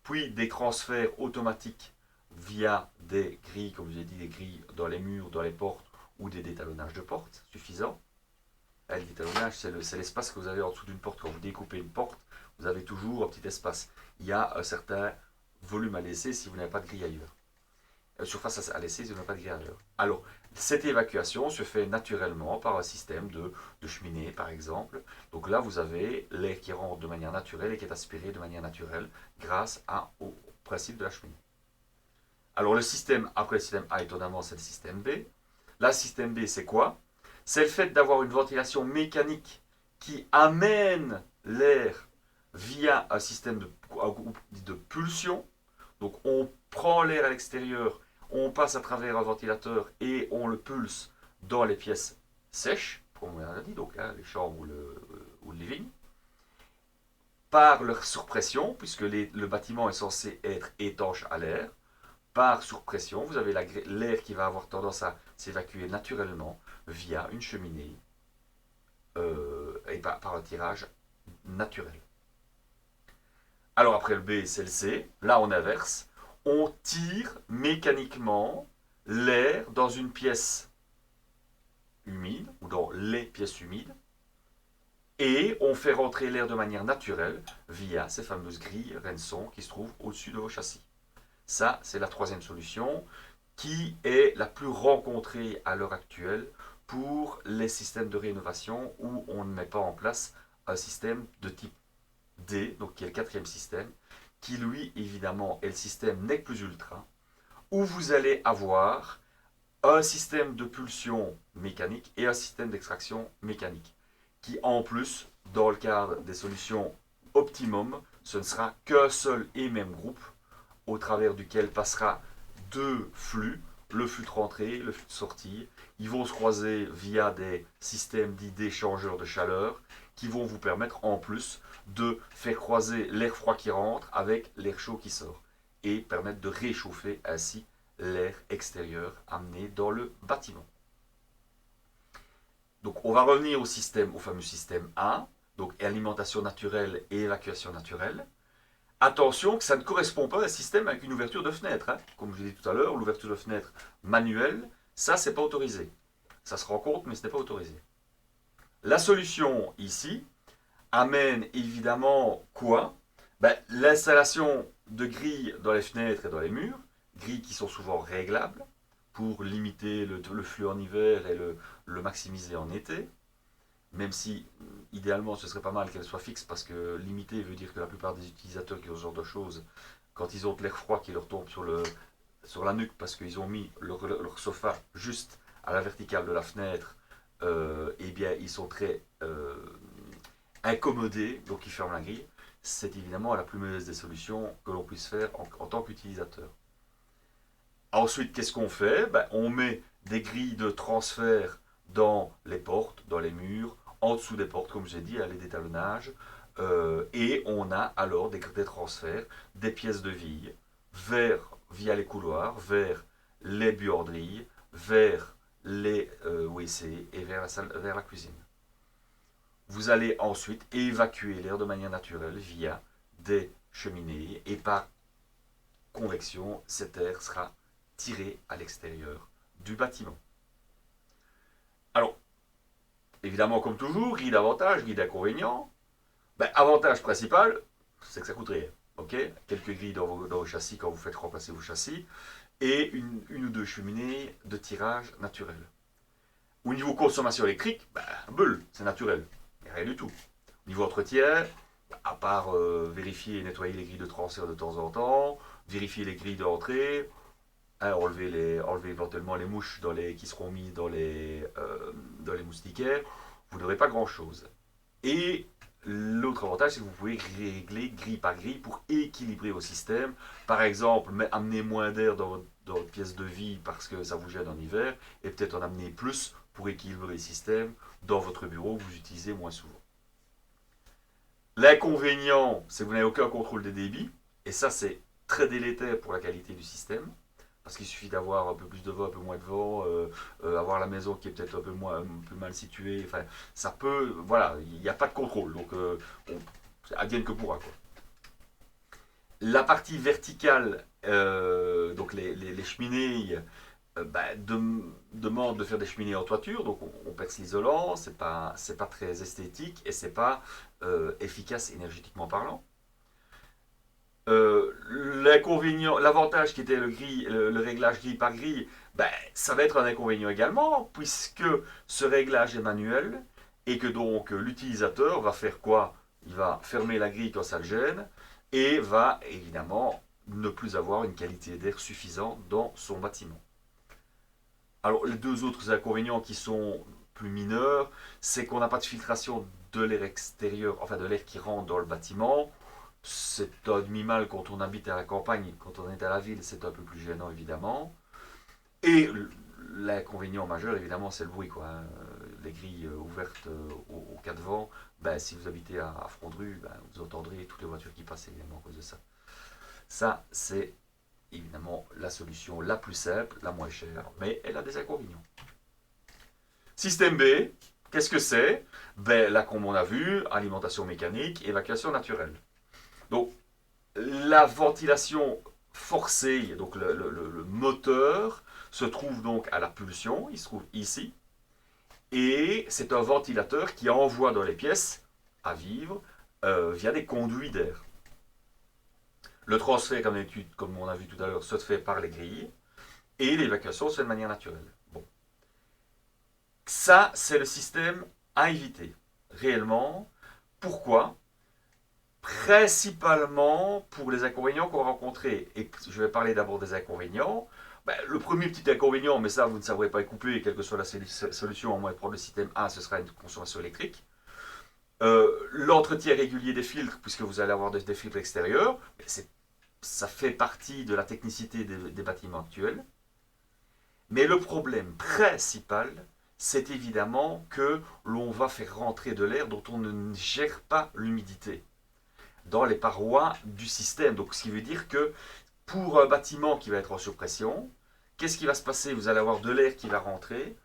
Puis des transferts automatiques via des grilles, comme je vous ai dit, des grilles dans les murs, dans les portes, ou des détalonnages de portes suffisants. Le détalonnage, c'est l'espace que vous avez en dessous d'une porte. Quand vous découpez une porte, vous avez toujours un petit espace. Il y a un certain volume à laisser si vous n'avez pas de grille ailleurs. Surface à laisser si vous n'avez pas de grille ailleurs. Alors, cette évacuation se fait naturellement par un système de cheminée, par exemple. Donc là, vous avez l'air qui rentre de manière naturelle et qui est aspiré de manière naturelle grâce au principe de la cheminée. Alors, le système, après le système A, étonnamment, c'est le système B. Là, système B, c'est quoi? C'est le fait d'avoir une ventilation mécanique qui amène l'air via un système de pulsion. Donc, on prend l'air à l'extérieur, on passe à travers un ventilateur et on le pulse dans les pièces sèches, comme on l'a dit, donc les chambres ou le living, par leur surpression, puisque le bâtiment est censé être étanche à l'air. Par surpression, vous avez l'air qui va avoir tendance à s'évacuer naturellement via une cheminée et par un tirage naturel. Alors après le B, c'est le C. Là, on inverse. On tire mécaniquement l'air dans une pièce humide ou dans les pièces humides et on fait rentrer l'air de manière naturelle via ces fameuses grilles Renson qui se trouvent au-dessus de vos châssis. Ça, c'est la troisième solution qui est la plus rencontrée à l'heure actuelle pour les systèmes de rénovation où on ne met pas en place un système de type D, donc qui est le quatrième système, qui lui, évidemment, est le système NEC plus ultra, où vous allez avoir un système de pulsion mécanique et un système d'extraction mécanique, qui en plus, dans le cadre des solutions optimum, ce ne sera qu'un seul et même groupe au travers duquel passera deux flux, le flux de rentrée, le flux de sortie. Ils vont se croiser via des systèmes dits d'échangeurs de chaleur qui vont vous permettre en plus de faire croiser l'air froid qui rentre avec l'air chaud qui sort et permettre de réchauffer ainsi l'air extérieur amené dans le bâtiment. Donc on va revenir au fameux système A. donc alimentation naturelle et évacuation naturelle. Attention que ça ne correspond pas à un système avec une ouverture de fenêtre. Hein. Comme je l'ai dit tout à l'heure, l'ouverture de fenêtre manuelle, ça, c'est pas autorisé. Ça se rencontre, mais ce n'est pas autorisé. La solution ici amène évidemment quoi? L'installation de grilles dans les fenêtres et dans les murs, grilles qui sont souvent réglables pour limiter le flux en hiver et le maximiser en été. Même si, idéalement, ce serait pas mal qu'elles soient fixes, parce que limiter veut dire que la plupart des utilisateurs qui ont ce genre de choses, quand ils ont de l'air froid qui leur tombe sur la nuque, parce qu'ils ont mis leur sofa juste à la verticale de la fenêtre, eh bien, ils sont très incommodés, donc ils ferment la grille. C'est évidemment la plus mauvaise des solutions que l'on puisse faire en tant qu'utilisateur. Ensuite, qu'est-ce qu'on fait? On met des grilles de transfert dans les portes, dans les murs, en dessous des portes, comme j'ai dit, à les d'étalonnage. Et on a alors des transferts, des pièces de vie, via les couloirs, vers les buanderies, vers les WC et vers la cuisine. Vous allez ensuite évacuer l'air de manière naturelle via des cheminées et par convection, cet air sera tiré à l'extérieur du bâtiment. Alors, évidemment, comme toujours, grille d'avantages, grille d'inconvénients. Avantage principal, c'est que ça coûte rien. Okay, quelques grilles dans vos châssis quand vous faites remplacer vos châssis et une ou deux cheminées de tirage naturel. Au niveau consommation électrique, bulle, c'est naturel. Il n'y a rien du tout. Au niveau entretien, à part vérifier et nettoyer les grilles de transfert de temps en temps, vérifier les grilles d'entrée, enlever éventuellement les mouches qui seront mises dans les moustiquaires, vous n'aurez pas grand-chose. Et l'autre avantage, c'est que vous pouvez régler grille par grille pour équilibrer vos systèmes. Par exemple, amener moins d'air dans votre pièce de vie parce que ça vous gêne en hiver, et peut-être en amener plus pour équilibrer les systèmes dans votre bureau que vous utilisez moins souvent. L'inconvénient, c'est que vous n'avez aucun contrôle des débits, et ça, c'est très délétère pour la qualité du système. Parce qu'il suffit d'avoir un peu plus de vent, un peu moins de vent, avoir la maison qui est peut-être un peu mal située. Enfin, ça peut. Voilà, il n'y a pas de contrôle. Donc, advienne que pourra. Quoi. La partie verticale, donc les cheminées, demande de faire des cheminées en toiture. Donc, on perce l'isolant. C'est pas très esthétique et c'est pas efficace énergétiquement parlant. L'inconvénient, l'avantage qui était le réglage grille par grille, ça va être un inconvénient également, puisque ce réglage est manuel et que donc l'utilisateur va faire quoi? Il va fermer la grille quand ça le gêne et va évidemment ne plus avoir une qualité d'air suffisante dans son bâtiment. Alors les deux autres inconvénients qui sont plus mineurs, c'est qu'on n'a pas de filtration de l'air extérieur, enfin de l'air qui rentre dans le bâtiment. C'est un demi-mal quand on habite à la campagne, quand on est à la ville, c'est un peu plus gênant évidemment. Et l'inconvénient majeur évidemment c'est le bruit. Quoi. Les grilles ouvertes aux quatre vents, si vous habitez à front de rue, vous entendrez toutes les voitures qui passent évidemment à cause de ça. Ça c'est évidemment la solution la plus simple, la moins chère, mais elle a des inconvénients. Système B, qu'est-ce que c'est? Là comme on a vu, alimentation mécanique, évacuation naturelle. Donc, la ventilation forcée, donc le moteur, se trouve donc à la pulsion, il se trouve ici, et c'est un ventilateur qui envoie dans les pièces à vivre via des conduits d'air. Le transfert, comme on a vu tout à l'heure, se fait par les grilles, et l'évacuation se fait de manière naturelle. Bon. Ça, c'est le système à éviter, réellement. Pourquoi? Principalement pour les inconvénients qu'on va rencontrer. Et je vais parler d'abord des inconvénients. Le premier petit inconvénient, mais ça vous ne saurez pas y couper, quelle que soit la solution, à moins de prendre le système A, ce sera une consommation électrique. L'entretien régulier des filtres, puisque vous allez avoir des filtres extérieurs, ça fait partie de la technicité des bâtiments actuels. Mais le problème principal, c'est évidemment que l'on va faire rentrer de l'air dont on ne gère pas l'humidité dans les parois du système. Donc, ce qui veut dire que pour un bâtiment qui va être en surpression, qu'est-ce qui va se passer? Vous allez avoir de l'air qui va rentrer.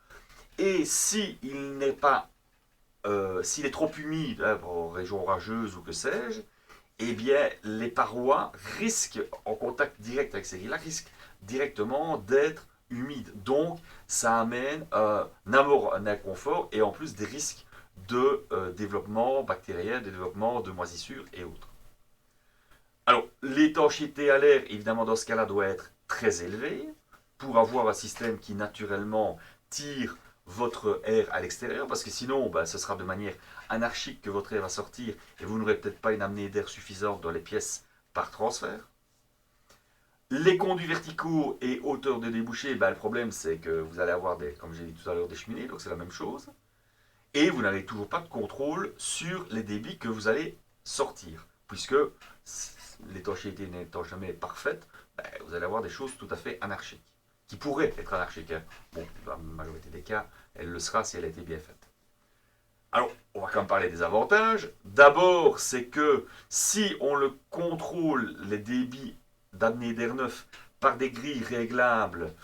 Et s'il n'est pas s'il est trop humide, hein, en région orageuse ou que sais-je, eh bien, les parois risquent, en contact direct avec ces grilles-là, risquent directement d'être humides. Donc, ça amène un inconfort et en plus des risques de développement bactérien, de développement de moisissures et autres. Alors, l'étanchéité à l'air, évidemment, dans ce cas-là, doit être très élevée pour avoir un système qui, naturellement, tire votre air à l'extérieur, parce que sinon, ben, ce sera de manière anarchique que votre air va sortir et vous n'aurez peut-être pas une amenée d'air suffisante dans les pièces par transfert. Les conduits verticaux et hauteur de débouché, ben, le problème c'est que vous allez avoir, comme j'ai dit tout à l'heure, des cheminées, donc c'est la même chose. Et vous n'avez toujours pas de contrôle sur les débits que vous allez sortir, puisque l'étanchéité n'étant jamais parfaite, ben, vous allez avoir des choses tout à fait anarchiques, qui pourraient être anarchiques. Hein. Bon, dans la majorité des cas, elle le sera si elle a été bien faite. Alors, on va quand même parler des avantages. D'abord, c'est que si on le contrôle, les débits d'amener d'air neuf par des grilles réglables,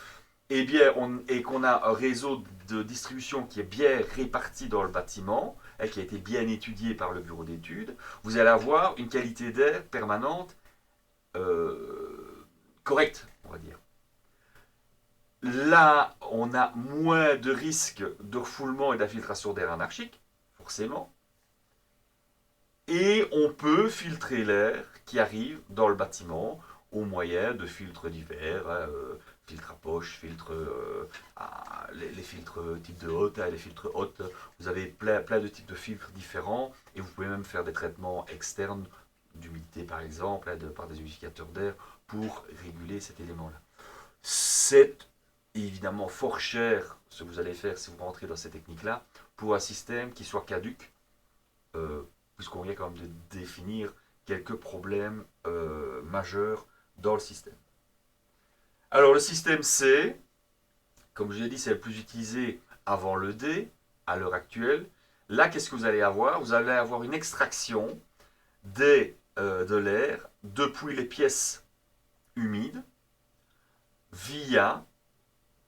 eh bien, et qu'on a un réseau de distribution qui est bien réparti dans le bâtiment, et qui a été bien étudié par le bureau d'études, vous allez avoir une qualité d'air permanente correcte, on va dire. Là, on a moins de risques de refoulement et d'infiltration d'air anarchique, forcément. Et on peut filtrer l'air qui arrive dans le bâtiment au moyen de filtres divers, filtres à poche, filtres, les filtres type de haute, les filtres hautes. Vous avez plein de types de filtres différents et vous pouvez même faire des traitements externes d'humidité par exemple, par des humidificateurs d'air pour réguler cet élément-là. C'est évidemment fort cher ce que vous allez faire si vous rentrez dans ces techniques-là pour un système qui soit caduque, euh, puisqu'on vient quand même de définir quelques problèmes majeurs dans le système. Alors le système C, comme je l'ai dit, c'est le plus utilisé avant le D, à l'heure actuelle. Là, qu'est-ce que vous allez avoir? Vous allez avoir une extraction de l'air depuis les pièces humides via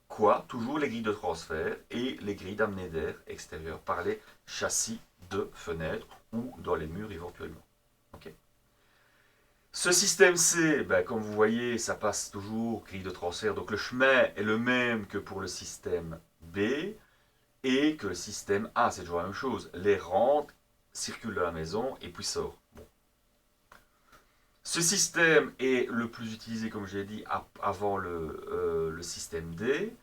quoi? Toujours les grilles de transfert et les grilles d'amener d'air extérieur par les châssis de fenêtres ou dans les murs éventuellement. Okay. Ce système C, ben, comme vous voyez, ça passe toujours grille de transfert. Donc le chemin est le même que pour le système B et que le système A. C'est toujours la même chose. L'air rentre, circule dans la maison et puis sort. Bon. Ce système est le plus utilisé, comme j'ai dit, avant le système D.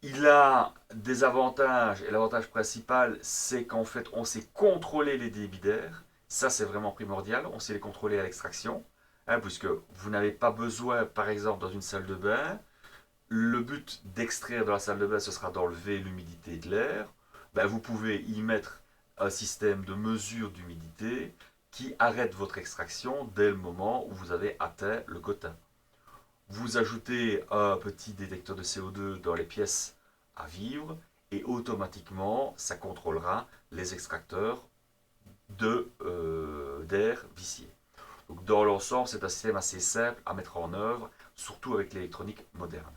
Il a des avantages, et l'avantage principal, c'est qu'en fait, on sait contrôler les débits d'air. Ça, c'est vraiment primordial. On sait les contrôler à l'extraction, hein, puisque vous n'avez pas besoin, par exemple, dans une salle de bain, le but d'extraire de la salle de bain, ce sera d'enlever l'humidité de l'air. Ben, vous pouvez y mettre un système de mesure d'humidité qui arrête votre extraction dès le moment où vous avez atteint le quota. Vous ajoutez un petit détecteur de CO2 dans les pièces à vivre et automatiquement ça contrôlera les extracteurs d'air vicié. Donc dans l'ensemble, c'est un système assez simple à mettre en œuvre, surtout avec l'électronique moderne.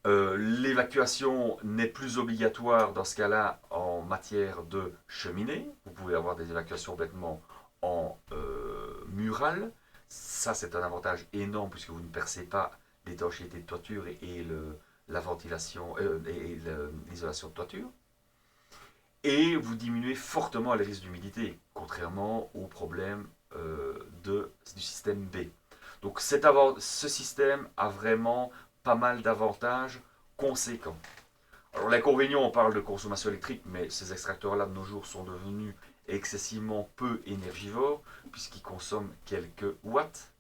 L'évacuation n'est plus obligatoire dans ce cas-là en matière de cheminée. Vous pouvez avoir des évacuations bêtement en murale. Ça, c'est un avantage énorme puisque vous ne percez pas l'étanchéité de toiture et la ventilation et l'isolation de toiture. Et vous diminuez fortement les risques d'humidité, contrairement au problème du système B. Donc ce système a vraiment pas mal d'avantages conséquents. Alors l'inconvénient, on parle de consommation électrique, mais ces extracteurs-là de nos jours sont devenus excessivement peu énergivores, puisqu'ils consomment quelques watts.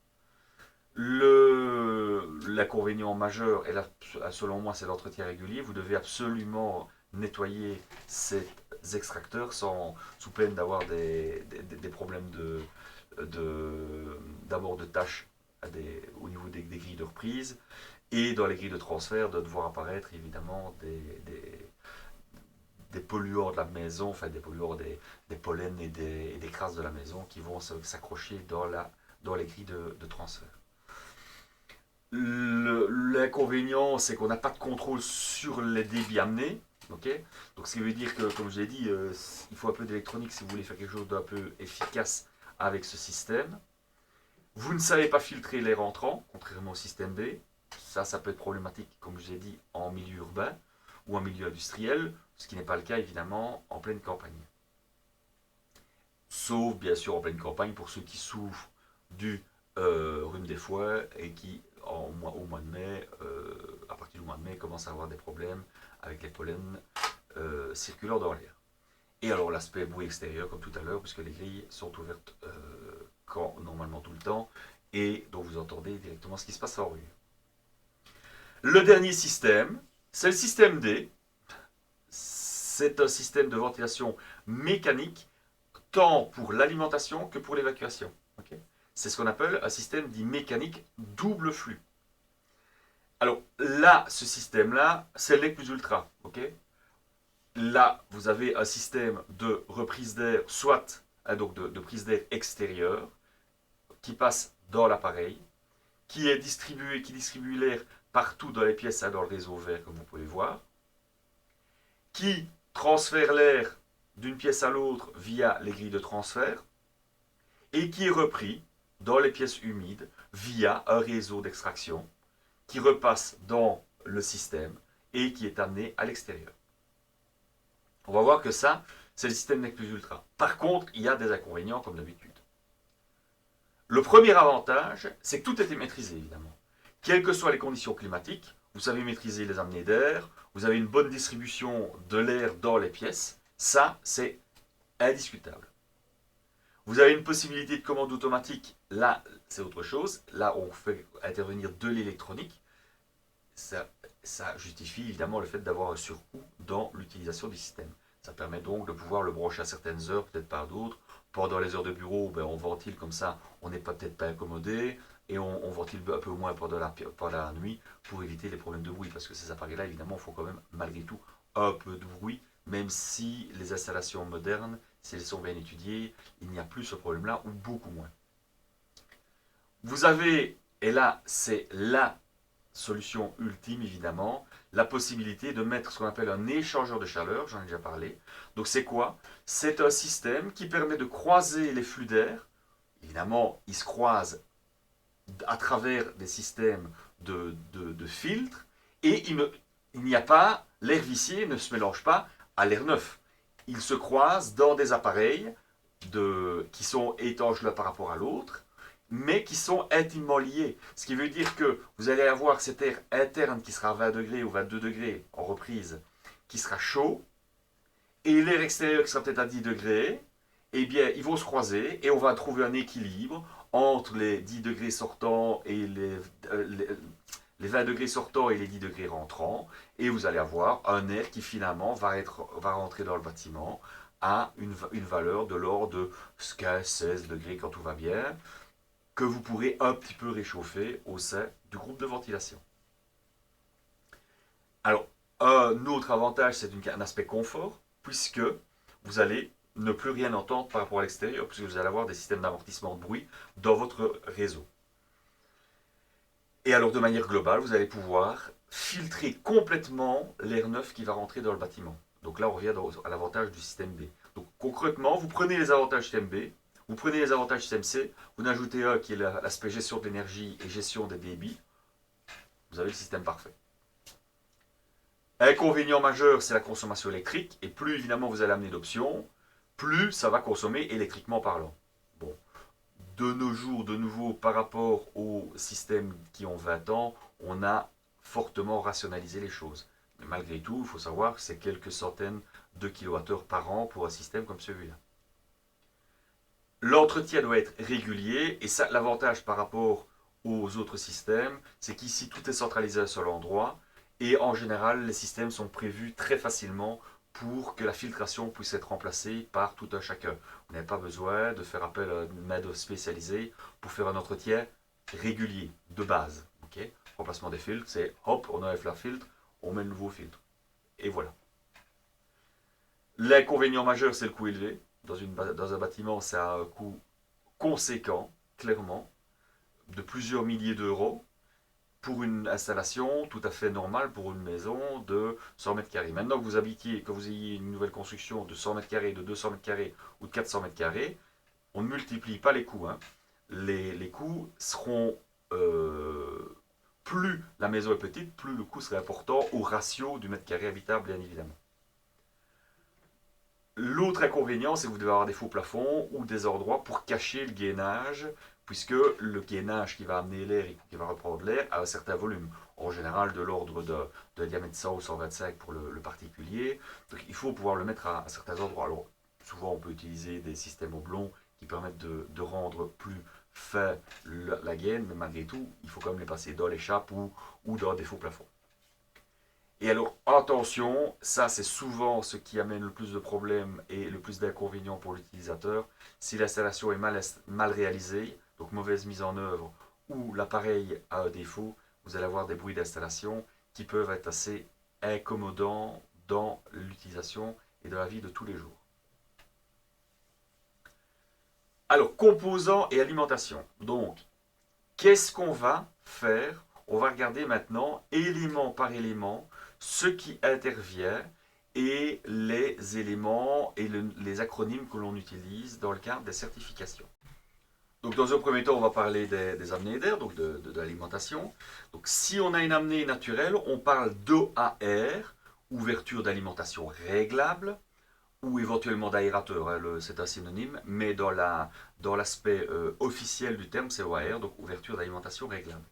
L'inconvénient majeur, et là, selon moi, c'est l'entretien régulier. Vous devez absolument nettoyer ces extracteurs sous peine d'avoir des problèmes d'abord de tâches au niveau des grilles de reprise et dans les grilles de transfert de devoir apparaître évidemment des polluants de la maison, enfin des polluants, des pollens et des crasses de la maison qui vont s'accrocher dans les grilles de transfert. L'inconvénient, c'est qu'on n'a pas de contrôle sur les débits amenés. Ok, donc ce qui veut dire que, comme je l'ai dit, il faut un peu d'électronique si vous voulez faire quelque chose d'un peu efficace avec ce système. Vous ne savez pas filtrer l'air entrant, contrairement au système B. Ça peut être problématique, comme je l'ai dit, en milieu urbain ou en milieu industriel, ce qui n'est pas le cas évidemment en pleine campagne. Sauf bien sûr en pleine campagne pour ceux qui souffrent du rhume des foies et qui, au mois de mai, à partir du mois de mai, commencent à avoir des problèmes avec les pollens circulant dans l'air. Et alors l'aspect bruit extérieur, comme tout à l'heure, puisque les grilles sont ouvertes normalement tout le temps, et donc vous entendez directement ce qui se passe en rue. Le dernier système, c'est le système D. C'est un système de ventilation mécanique, tant pour l'alimentation que pour l'évacuation. Okay, c'est ce qu'on appelle un système dit mécanique double flux. Alors là, ce système-là, c'est l'E plus ultra. Okay, là, vous avez un système de reprise d'air, soit donc de prise d'air extérieure, qui passe dans l'appareil, qui distribue l'air partout dans les pièces, dans le réseau vert, comme vous pouvez voir, qui transfère l'air d'une pièce à l'autre via les grilles de transfert, et qui est repris dans les pièces humides via un réseau d'extraction qui repasse dans le système et qui est amené à l'extérieur. On va voir que ça, c'est le système NEC plus ultra. Par contre, il y a des inconvénients comme d'habitude. Le premier avantage, c'est que tout est maîtrisé, évidemment. Quelles que soient les conditions climatiques, vous savez maîtriser les amenées d'air, vous avez une bonne distribution de l'air dans les pièces. Ça, c'est indiscutable. Vous avez une possibilité de commande automatique. Là, c'est autre chose. Là, on fait intervenir de l'électronique. Ça justifie évidemment le fait d'avoir un surcoût dans l'utilisation du système. Ça permet donc de pouvoir le brancher à certaines heures, peut-être par d'autres. Pendant les heures de bureau, on ventile comme ça, on n'est peut-être pas incommodé, et on ventile un peu moins pendant la nuit pour éviter les problèmes de bruit, parce que ces appareils-là, évidemment, font quand même, malgré tout, un peu de bruit, même si les installations modernes, si elles sont bien étudiées, il n'y a plus ce problème-là, ou beaucoup moins. Vous avez, et là, c'est la solution ultime, évidemment, la possibilité de mettre ce qu'on appelle un échangeur de chaleur, j'en ai déjà parlé. Donc c'est quoi? C'est un système qui permet de croiser les flux d'air. Évidemment, ils se croisent à travers des systèmes de filtres, et il n'y a pas, l'air vicié ne se mélange pas à l'air neuf. Ils se croisent dans des appareils qui sont étanches l'un par rapport à l'autre, mais qui sont intimement liés. Ce qui veut dire que vous allez avoir cet air interne qui sera à 20 degrés ou 22 degrés en reprise, qui sera chaud, et l'air extérieur qui sera peut-être à 10 degrés, eh bien, ils vont se croiser et on va trouver un équilibre entre les 10 degrés sortants et les 20 degrés sortants et les 10 degrés rentrants, et vous allez avoir un air qui finalement va rentrer dans le bâtiment à une valeur de l'ordre de 15-16 degrés quand tout va bien, que vous pourrez un petit peu réchauffer au sein du groupe de ventilation. Alors, un autre avantage, c'est un aspect confort, puisque vous allez ne plus rien entendre par rapport à l'extérieur, puisque vous allez avoir des systèmes d'amortissement de bruit dans votre réseau. Et alors, de manière globale, vous allez pouvoir filtrer complètement l'air neuf qui va rentrer dans le bâtiment. Donc là, on revient à l'avantage du système B. Donc concrètement, vous prenez les avantages du système B, vous prenez les avantages du système C, vous en ajoutez un qui est l'aspect gestion de l'énergie et gestion des débits, vous avez le système parfait. Inconvénient majeur, c'est la consommation électrique, et plus évidemment vous allez amener d'options, plus ça va consommer électriquement parlant. Bon, de nos jours, de nouveau, par rapport aux systèmes qui ont 20 ans, on a fortement rationalisé les choses. Mais malgré tout, il faut savoir que c'est quelques centaines de kilowattheures par an pour un système comme celui-là. L'entretien doit être régulier, et ça, l'avantage par rapport aux autres systèmes, c'est qu'ici tout est centralisé à un seul endroit, et en général, les systèmes sont prévus très facilement pour que la filtration puisse être remplacée par tout un chacun. Vous n'avez pas besoin de faire appel à une main-d'œuvre spécialisée pour faire un entretien régulier, de base. Okay, remplacement des filtres, c'est hop, on enlève la filtre, on met le nouveau filtre. Et voilà. L'inconvénient majeur, c'est le coût élevé. Dans un bâtiment, ça a un coût conséquent, clairement, de plusieurs milliers d'euros, pour une installation tout à fait normale pour une maison de 100 mètres carrés. Maintenant que vous ayez une nouvelle construction de 100 mètres carrés, de 200 mètres carrés ou de 400 mètres carrés, on ne multiplie pas les coûts, hein. Les coûts seront... plus la maison est petite, plus le coût serait important au ratio du mètre carré habitable, bien évidemment. L'autre inconvénient, c'est que vous devez avoir des faux plafonds ou des endroits pour cacher le gainage, puisque le gainage qui va amener l'air et qui va reprendre l'air a un certain volume. En général, de l'ordre de diamètre 100 ou 125 pour le particulier. Donc il faut pouvoir le mettre à certains endroits. Alors, souvent, on peut utiliser des systèmes oblongs qui permettent de rendre plus fin la gaine, mais malgré tout, il faut quand même les passer dans l'échappe ou dans des faux plafonds. Et alors, attention, ça c'est souvent ce qui amène le plus de problèmes et le plus d'inconvénients pour l'utilisateur. Si l'installation est mal réalisée, donc mauvaise mise en œuvre, ou l'appareil a un défaut, vous allez avoir des bruits d'installation qui peuvent être assez incommodants dans l'utilisation et dans la vie de tous les jours. Alors, composants et alimentation. Donc, qu'est-ce qu'on va faire? On va regarder maintenant, élément par élément, ce qui intervient et les éléments et les acronymes que l'on utilise dans le cadre des certifications. Donc dans un premier temps, on va parler des apnées d'air, donc de l'alimentation. Donc si on a une apnée naturelle, on parle d'OAR, ouverture d'alimentation réglable, ou éventuellement d'aérateur, hein, c'est un synonyme, mais dans l'aspect officiel du terme, c'est OAR, donc ouverture d'alimentation réglable.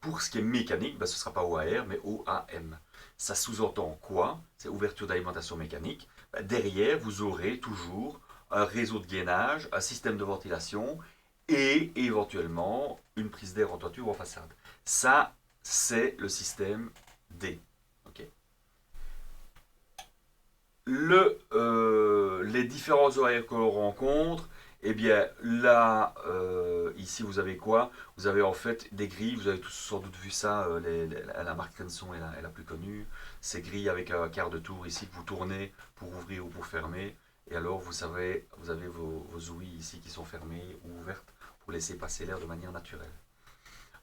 Pour ce qui est mécanique, ben, ce ne sera pas OAR, mais OAM. Ça sous-entend quoi? C'est ouverture d'alimentation mécanique. Ben, derrière, vous aurez toujours un réseau de gainage, un système de ventilation et éventuellement une prise d'air en toiture ou en façade. Ça, c'est le système D. Okay. Les différents OAR que l'on rencontre, eh bien là, ici vous avez quoi? Vous avez en fait des grilles, vous avez tous sans doute vu ça, la marque Renson est la plus connue. Ces grilles avec un quart de tour ici que vous tournez pour ouvrir ou pour fermer. Et alors vous avez vos ouïes ici qui sont fermées ou ouvertes pour laisser passer l'air de manière naturelle.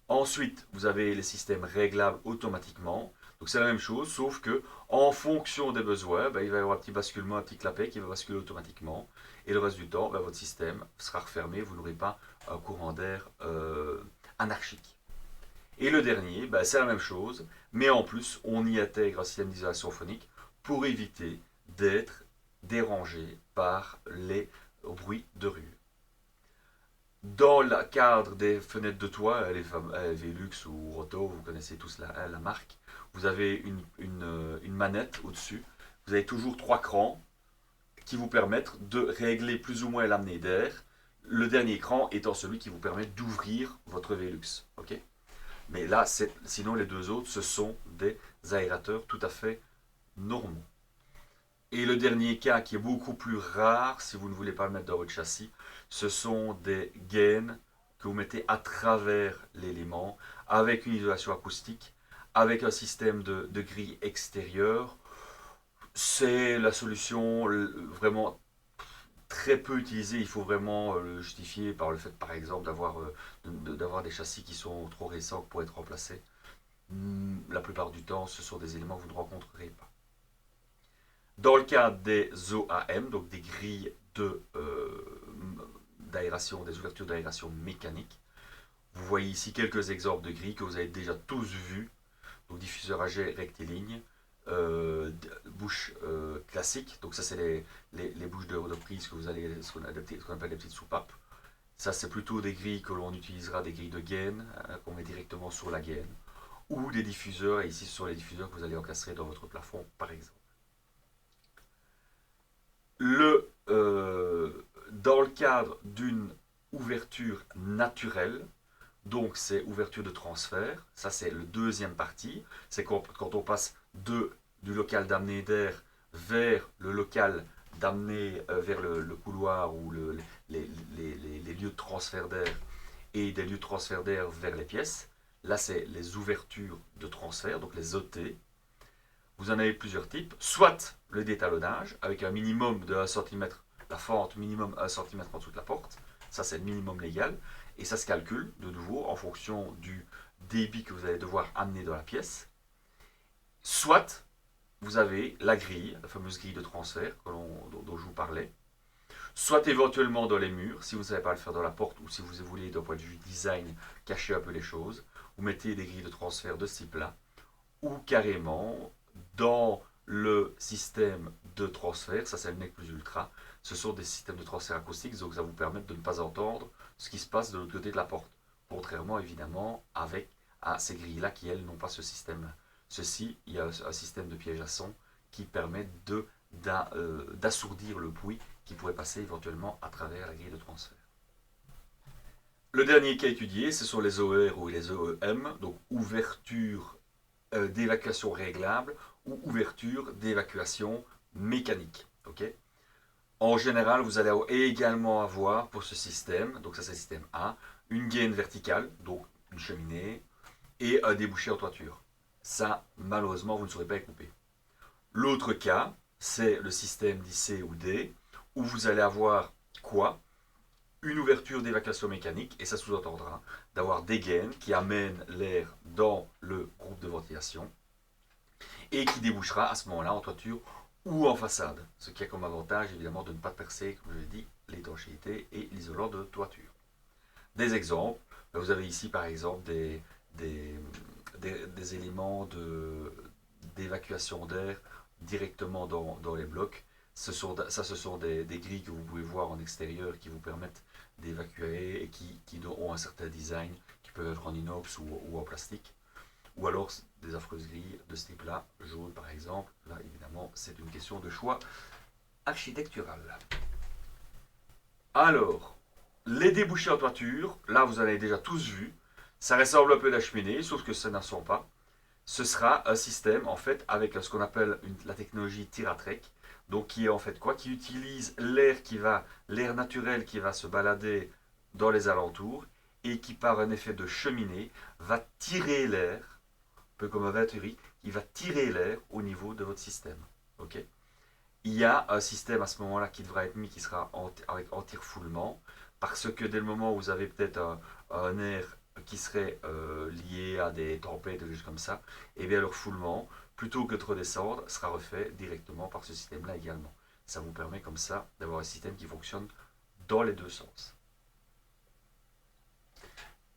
Ensuite, vous avez les systèmes réglables automatiquement. Donc c'est la même chose, sauf que en fonction des besoins, ben, il va y avoir un petit basculement, un petit clapet qui va basculer automatiquement. Et le reste du temps, ben, votre système sera refermé, vous n'aurez pas un courant d'air anarchique. Et le dernier, ben, c'est la même chose, mais en plus, on y intègre un système d'isolation phonique pour éviter d'être dérangé par les bruits de rue. Dans le cadre des fenêtres de toit, les Velux ou Roto, vous connaissez tous la marque, vous avez une manette au-dessus. Vous avez toujours 3 crans qui vous permettent de régler plus ou moins l'amener d'air. Le dernier cran étant celui qui vous permet d'ouvrir votre Velux. Okay, mais là, sinon les deux autres, ce sont des aérateurs tout à fait normaux. Et le dernier cas qui est beaucoup plus rare, si vous ne voulez pas le mettre dans votre châssis, ce sont des gaines que vous mettez à travers l'élément avec une isolation acoustique, avec un système de grille extérieure. C'est la solution vraiment très peu utilisée. Il faut vraiment le justifier par le fait, par exemple, d'avoir des châssis qui sont trop récents pour être remplacés. La plupart du temps, ce sont des éléments que vous ne rencontrerez pas. Dans le cas des OAM, donc des grilles d'aération, des ouvertures d'aération mécanique, vous voyez ici quelques exemples de grilles que vous avez déjà tous vus. Donc diffuseur à jet rectiligne, bouche classique, donc ça c'est les bouches de prise que vous allez, ce qu'on appelle les petites soupapes. Ça c'est plutôt des grilles que l'on utilisera, des grilles de gaine, qu'on met directement sur la gaine, ou des diffuseurs, et ici ce sont les diffuseurs que vous allez encastrer dans votre plafond par exemple. Dans le cadre d'une ouverture naturelle, donc c'est ouverture de transfert, ça c'est le deuxième partie, c'est quand on passe du local d'amener d'air vers le local d'amener vers le couloir ou les lieux de transfert d'air et des lieux de transfert d'air vers les pièces. Là c'est les ouvertures de transfert, donc les OT. Vous en avez plusieurs types, soit le détalonnage avec un minimum de 1 cm, la fente minimum 1 cm en dessous de la porte, ça c'est le minimum légal, et ça se calcule de nouveau en fonction débit que vous allez devoir amener dans la pièce, soit vous avez la grille, la fameuse grille de transfert dont je vous parlais, soit éventuellement dans les murs, si vous ne savez pas le faire dans la porte, ou si vous voulez d'un point de vue design cacher un peu les choses, vous mettez des grilles de transfert de ce type-là, ou carrément dans le système de transfert, ça c'est le NEC plus ultra, ce sont des systèmes de transfert acoustique, donc ça vous permet de ne pas entendre ce qui se passe de l'autre côté de la porte. Contrairement évidemment à ces grilles-là qui elles n'ont pas ce système. Ceci, il y a un système de piège à son qui permet d'assourdir le bruit qui pourrait passer éventuellement à travers la grille de transfert. Le dernier cas étudié, ce sont les OR ou les OEM, donc ouverture d'évacuation réglable ou ouverture d'évacuation mécanique. Okay, en général, vous allez également avoir pour ce système, donc ça c'est le système A, une gaine verticale, donc une cheminée, et un débouché en toiture. Ça, malheureusement, vous ne saurez pas y couper. L'autre cas, c'est le système dit C ou D, où vous allez avoir quoi? Une ouverture d'évacuation mécanique, et ça sous-entendra d'avoir des gaines qui amènent l'air dans le groupe de ventilation, et qui débouchera à ce moment-là en toiture ou en façade. Ce qui a comme avantage évidemment de ne pas percer, comme je l'ai dit, l'étanchéité et l'isolant de toiture. Des exemples, vous avez ici par exemple des éléments d'évacuation d'air directement dans les blocs. Ce sont des grilles que vous pouvez voir en extérieur qui vous permettent d'évacuer et qui ont un certain design, qui peuvent être en inox ou en plastique. Ou alors des affreuses grilles de ce type-là, jaune par exemple. Là, évidemment, c'est une question de choix architectural. Alors, les débouchés en toiture, là, vous en avez déjà tous vu. Ça ressemble un peu à la cheminée, sauf que ça n'en sont pas. Ce sera un système, en fait, avec ce qu'on appelle la technologie Tiratrek. Donc, qui est en fait quoi? Qui utilise l'air naturel qui va se balader dans les alentours et qui, par un effet de cheminée, va tirer l'air peu comme un Venturi, qui va tirer l'air au niveau de votre système. Okay, il y a un système à ce moment-là qui devra être mis, qui sera avec anti-refoulement, parce que dès le moment où vous avez peut-être un air qui serait lié à des tempêtes, des choses comme ça, et bien le refoulement, plutôt que de redescendre, sera refait directement par ce système-là également. Ça vous permet comme ça d'avoir un système qui fonctionne dans les deux sens.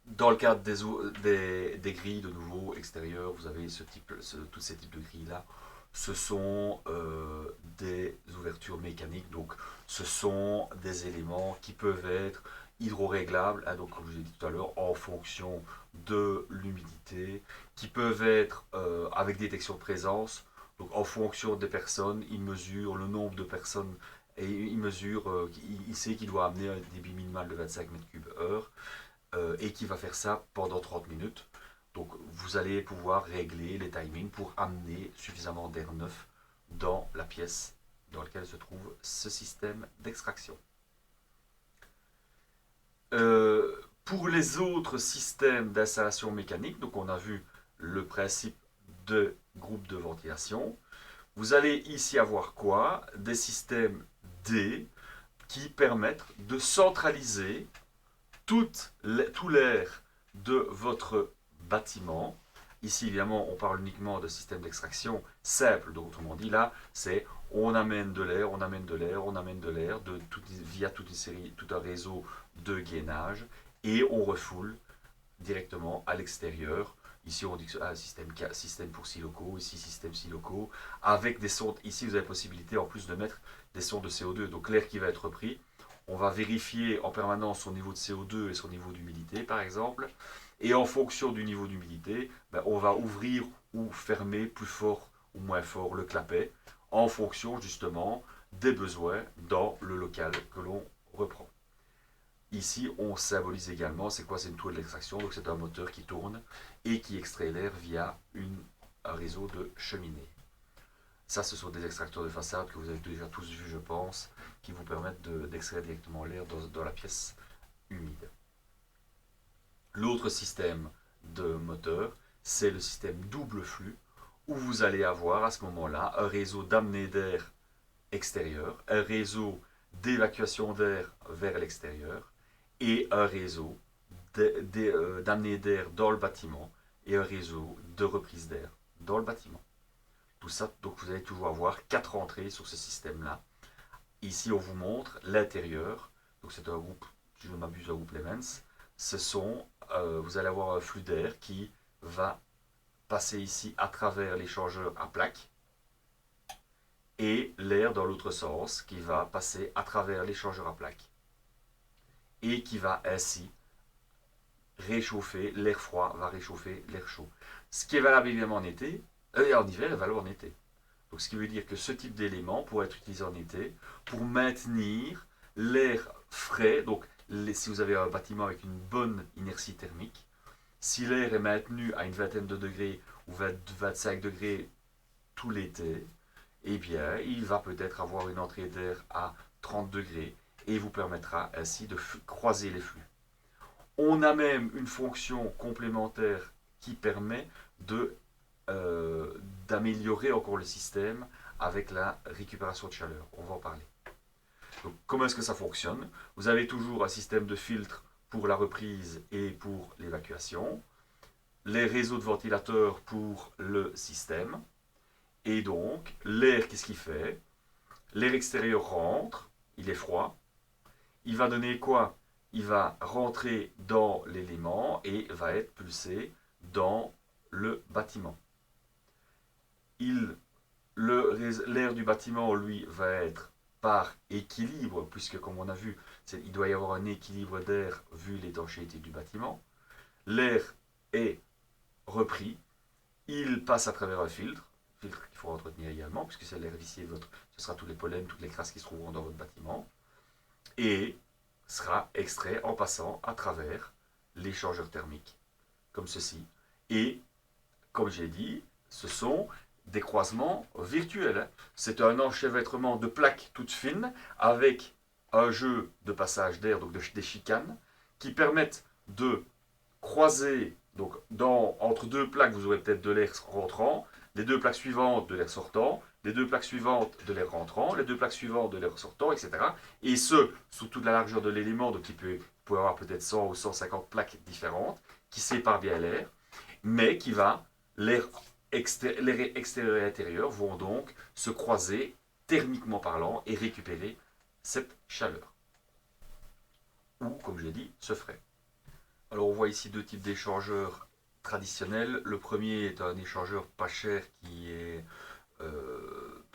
Dans le cadre des grilles de nouveau extérieures, vous avez tous ces types de grilles-là. Ce sont des ouvertures mécaniques, donc ce sont des éléments qui peuvent être hydro-réglables, hein, donc comme je vous ai dit tout à l'heure, en fonction de l'humidité, qui peuvent être avec détection de présence, donc en fonction des personnes, il mesure le nombre de personnes et il sait qu'il doit amener un débit minimal de 25 m3/heure. Et qui va faire ça pendant 30 minutes. Donc vous allez pouvoir régler les timings pour amener suffisamment d'air neuf dans la pièce dans laquelle se trouve ce système d'extraction. Pour les autres systèmes d'installation mécanique, donc on a vu le principe de groupe de ventilation. Vous allez ici avoir quoi? Des systèmes D qui permettent de centraliser tout l'air de votre bâtiment. Ici, évidemment, on parle uniquement de système d'extraction simple. Donc, autrement dit, là, c'est on amène de l'air, on amène de l'air, on amène de l'air via tout un réseau de gainage et on refoule directement à l'extérieur. Ici, on dit que système pour 6 locaux, ici, système 6 locaux, avec des sondes. Ici, vous avez la possibilité en plus de mettre des sondes de CO2. Donc, l'air qui va être pris, on va vérifier en permanence son niveau de CO2 et son niveau d'humidité, par exemple. Et en fonction du niveau d'humidité, on va ouvrir ou fermer plus fort ou moins fort le clapet, en fonction justement des besoins dans le local que l'on reprend. Ici, on symbolise également, c'est quoi? C'est une toile d'extraction, donc c'est un moteur qui tourne et qui extrait l'air via un réseau de cheminées. Ça, ce sont des extracteurs de façade que vous avez déjà tous vus, je pense, qui vous permettent d'extraire directement l'air dans la pièce humide. L'autre système de moteur, c'est le système double flux, où vous allez avoir à ce moment-là un réseau d'amenée d'air extérieur, un réseau d'évacuation d'air vers l'extérieur et un réseau d'amener d'air dans le bâtiment et un réseau de reprise d'air dans le bâtiment. Tout ça, donc vous allez toujours avoir 4 entrées sur ce système-là. Ici, on vous montre l'intérieur. Donc c'est un groupe, si je ne m'abuse, un groupe Lemens. Vous allez avoir un flux d'air qui va passer ici à travers l'échangeur à plaques et l'air dans l'autre sens qui va passer à travers l'échangeur à plaques et qui va ainsi réchauffer l'air froid, va réchauffer l'air chaud. Ce qui est valable évidemment en été, en hiver est valable en été. Donc ce qui veut dire que ce type d'élément pourrait être utilisé en été pour maintenir l'air frais. Donc si vous avez un bâtiment avec une bonne inertie thermique, si l'air est maintenu à une vingtaine de degrés ou 25 degrés tout l'été, eh bien il va peut-être avoir une entrée d'air à 30 degrés et vous permettra ainsi de croiser les flux. On a même une fonction complémentaire qui permet d'améliorer encore le système avec la récupération de chaleur. On va en parler. Donc, comment est-ce que ça fonctionne? Vous avez toujours un système de filtre pour la reprise et pour l'évacuation, les réseaux de ventilateurs pour le système, et donc l'air, qu'est-ce qu'il fait? L'air extérieur rentre, il est froid, il va donner quoi? Il va rentrer dans l'élément et va être pulsé dans le bâtiment. L'air du bâtiment, lui, va être par équilibre, puisque comme on a vu, il doit y avoir un équilibre d'air vu l'étanchéité du bâtiment. L'air est repris, il passe à travers un filtre qu'il faut entretenir également, puisque c'est l'air vicié, ce sera tous les pollens, toutes les crasses qui se trouveront dans votre bâtiment, et sera extrait en passant à travers l'échangeur thermique, comme ceci. Et, comme j'ai dit, ce sont des croisements virtuels. C'est un enchevêtrement de plaques toutes fines avec un jeu de passage d'air, donc des chicanes, qui permettent de croiser. Donc, entre deux plaques, vous aurez peut-être de l'air rentrant, les deux plaques suivantes de l'air sortant, les deux plaques suivantes de l'air rentrant, les deux plaques suivantes de l'air sortant, etc. Et ce, sous toute la largeur de l'élément, donc il peut avoir peut-être 100 ou 150 plaques différentes qui séparent bien l'air, mais qui va, l'air extérieur et intérieur vont donc se croiser thermiquement parlant et récupérer cette chaleur. Ou, comme je l'ai dit, ce frais. Alors on voit ici deux types d'échangeurs traditionnels. Le premier est un échangeur pas cher qui est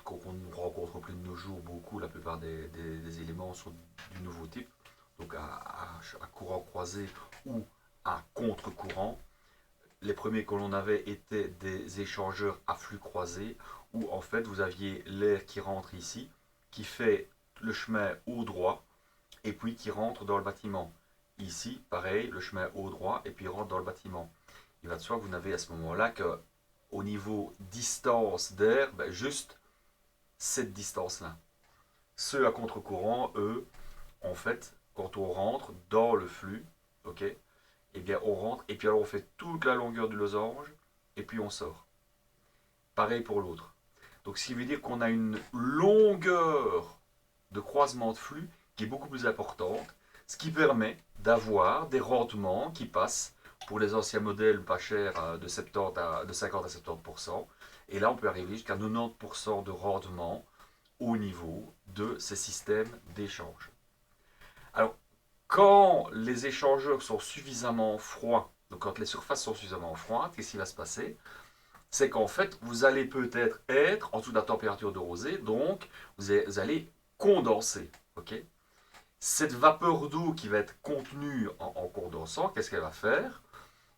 qu'on ne rencontre plus de nos jours beaucoup. La plupart des éléments sont du nouveau type, donc à courant croisé ou à contre-courant. Les premiers que l'on avait étaient des échangeurs à flux croisé où en fait vous aviez l'air qui rentre ici, qui fait le chemin au droit et puis qui rentre dans le bâtiment. Ici, pareil, le chemin au droit et puis il rentre dans le bâtiment. Il va de soi que vous n'avez à ce moment-là qu'au niveau distance d'air, juste cette distance-là. Ceux à contre-courant, eux, en fait, quand on rentre dans le flux, ok, eh bien on rentre et puis alors on fait toute la longueur du losange et puis on sort. Pareil pour l'autre. Donc ce qui veut dire qu'on a une longueur de croisement de flux qui est beaucoup plus importante, ce qui permet d'avoir des rendements qui passent pour les anciens modèles pas chers de 50 à 70%. Et là, on peut arriver jusqu'à 90% de rendement au niveau de ces systèmes d'échange. Alors, quand les échangeurs sont suffisamment froids, donc quand les surfaces sont suffisamment froides, qu'est-ce qui va se passer? C'est qu'en fait, vous allez peut-être être en dessous de la température de rosée, donc vous allez condenser. Okay, cette vapeur d'eau qui va être contenue en condensant, qu'est-ce qu'elle va faire?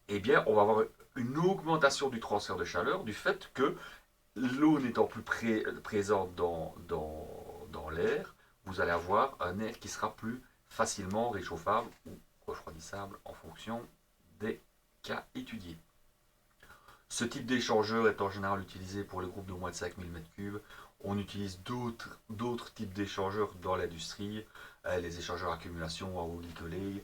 Eh bien, on va avoir une augmentation du transfert de chaleur du fait que l'eau n'étant plus présente dans l'air, vous allez avoir un air qui sera plus facilement réchauffable ou refroidissable en fonction des cas étudiés. Ce type d'échangeur est en général utilisé pour les groupes de moins de 5000 m3. On utilise d'autres types d'échangeurs dans l'industrie, les échangeurs accumulation à eau glycolée.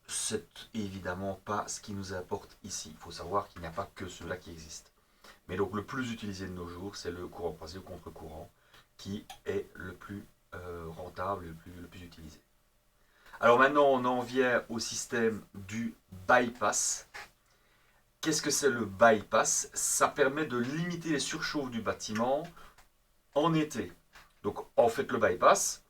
C'est évidemment pas ce qui nous importe ici. Il faut savoir qu'il n'y a pas que ceux-là qui existent. Mais donc le plus utilisé de nos jours, c'est le courant croisé ou contre-courant, qui est le plus rentable, le plus utilisé. Alors maintenant, on en vient au système du bypass. Qu'est-ce que c'est le bypass? Ça permet de limiter les surchauffes du bâtiment en été. Donc en fait, le bypass,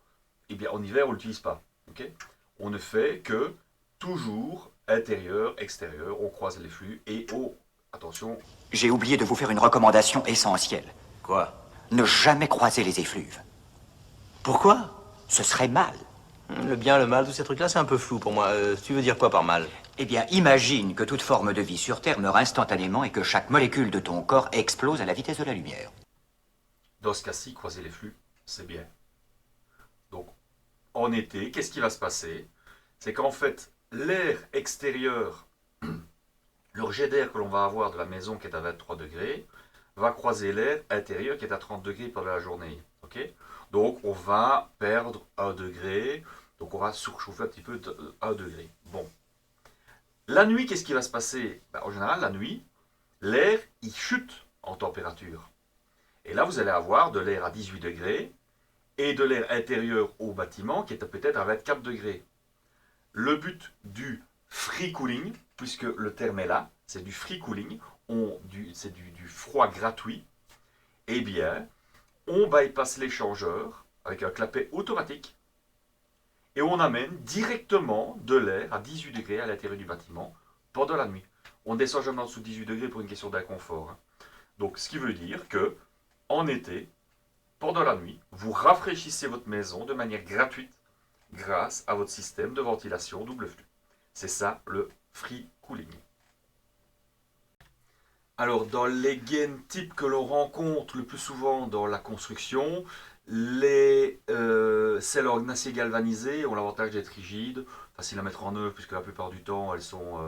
eh bien, en hiver, on ne l'utilise pas. Okay, on ne fait que toujours intérieur, extérieur, on croise les flux et oh, attention. J'ai oublié de vous faire une recommandation essentielle. Quoi? Ne jamais croiser les effluves. Pourquoi? Ce serait mal. Le bien, le mal, tous ces trucs-là, c'est un peu flou pour moi. Tu veux dire quoi par mal? Eh bien, imagine que toute forme de vie sur Terre meurt instantanément et que chaque molécule de ton corps explose à la vitesse de la lumière. Dans ce cas-ci, croiser les flux, c'est bien. Donc, en été, qu'est-ce qui va se passer? C'est qu'en fait, l'air extérieur, le rejet d'air que l'on va avoir de la maison qui est à 23 degrés, va croiser l'air intérieur qui est à 30 degrés pendant la journée. Okay, donc, on va perdre 1 degré, donc on va surchauffer un petit peu de 1 degré. Bon. La nuit, qu'est-ce qui va se passer? En général, la nuit, l'air, il chute en température. Et là, vous allez avoir de l'air à 18 degrés et de l'air intérieur au bâtiment qui est peut-être à 24 degrés. Le but du free cooling, puisque le terme est là, c'est du free cooling, c'est du froid gratuit, eh bien, on bypasse l'échangeur avec un clapet automatique et on amène directement de l'air à 18 degrés à l'intérieur du bâtiment pendant la nuit. On descend jamais en dessous de 18 degrés pour une question d'inconfort. Donc, ce qui veut dire que en été, pendant la nuit, vous rafraîchissez votre maison de manière gratuite grâce à votre système de ventilation double flux. C'est ça le free cooling. Alors, dans les gaines types que l'on rencontre le plus souvent dans la construction, c'est leurs acier galvanisé ont l'avantage d'être rigides, faciles à mettre en œuvre puisque la plupart du temps elles sont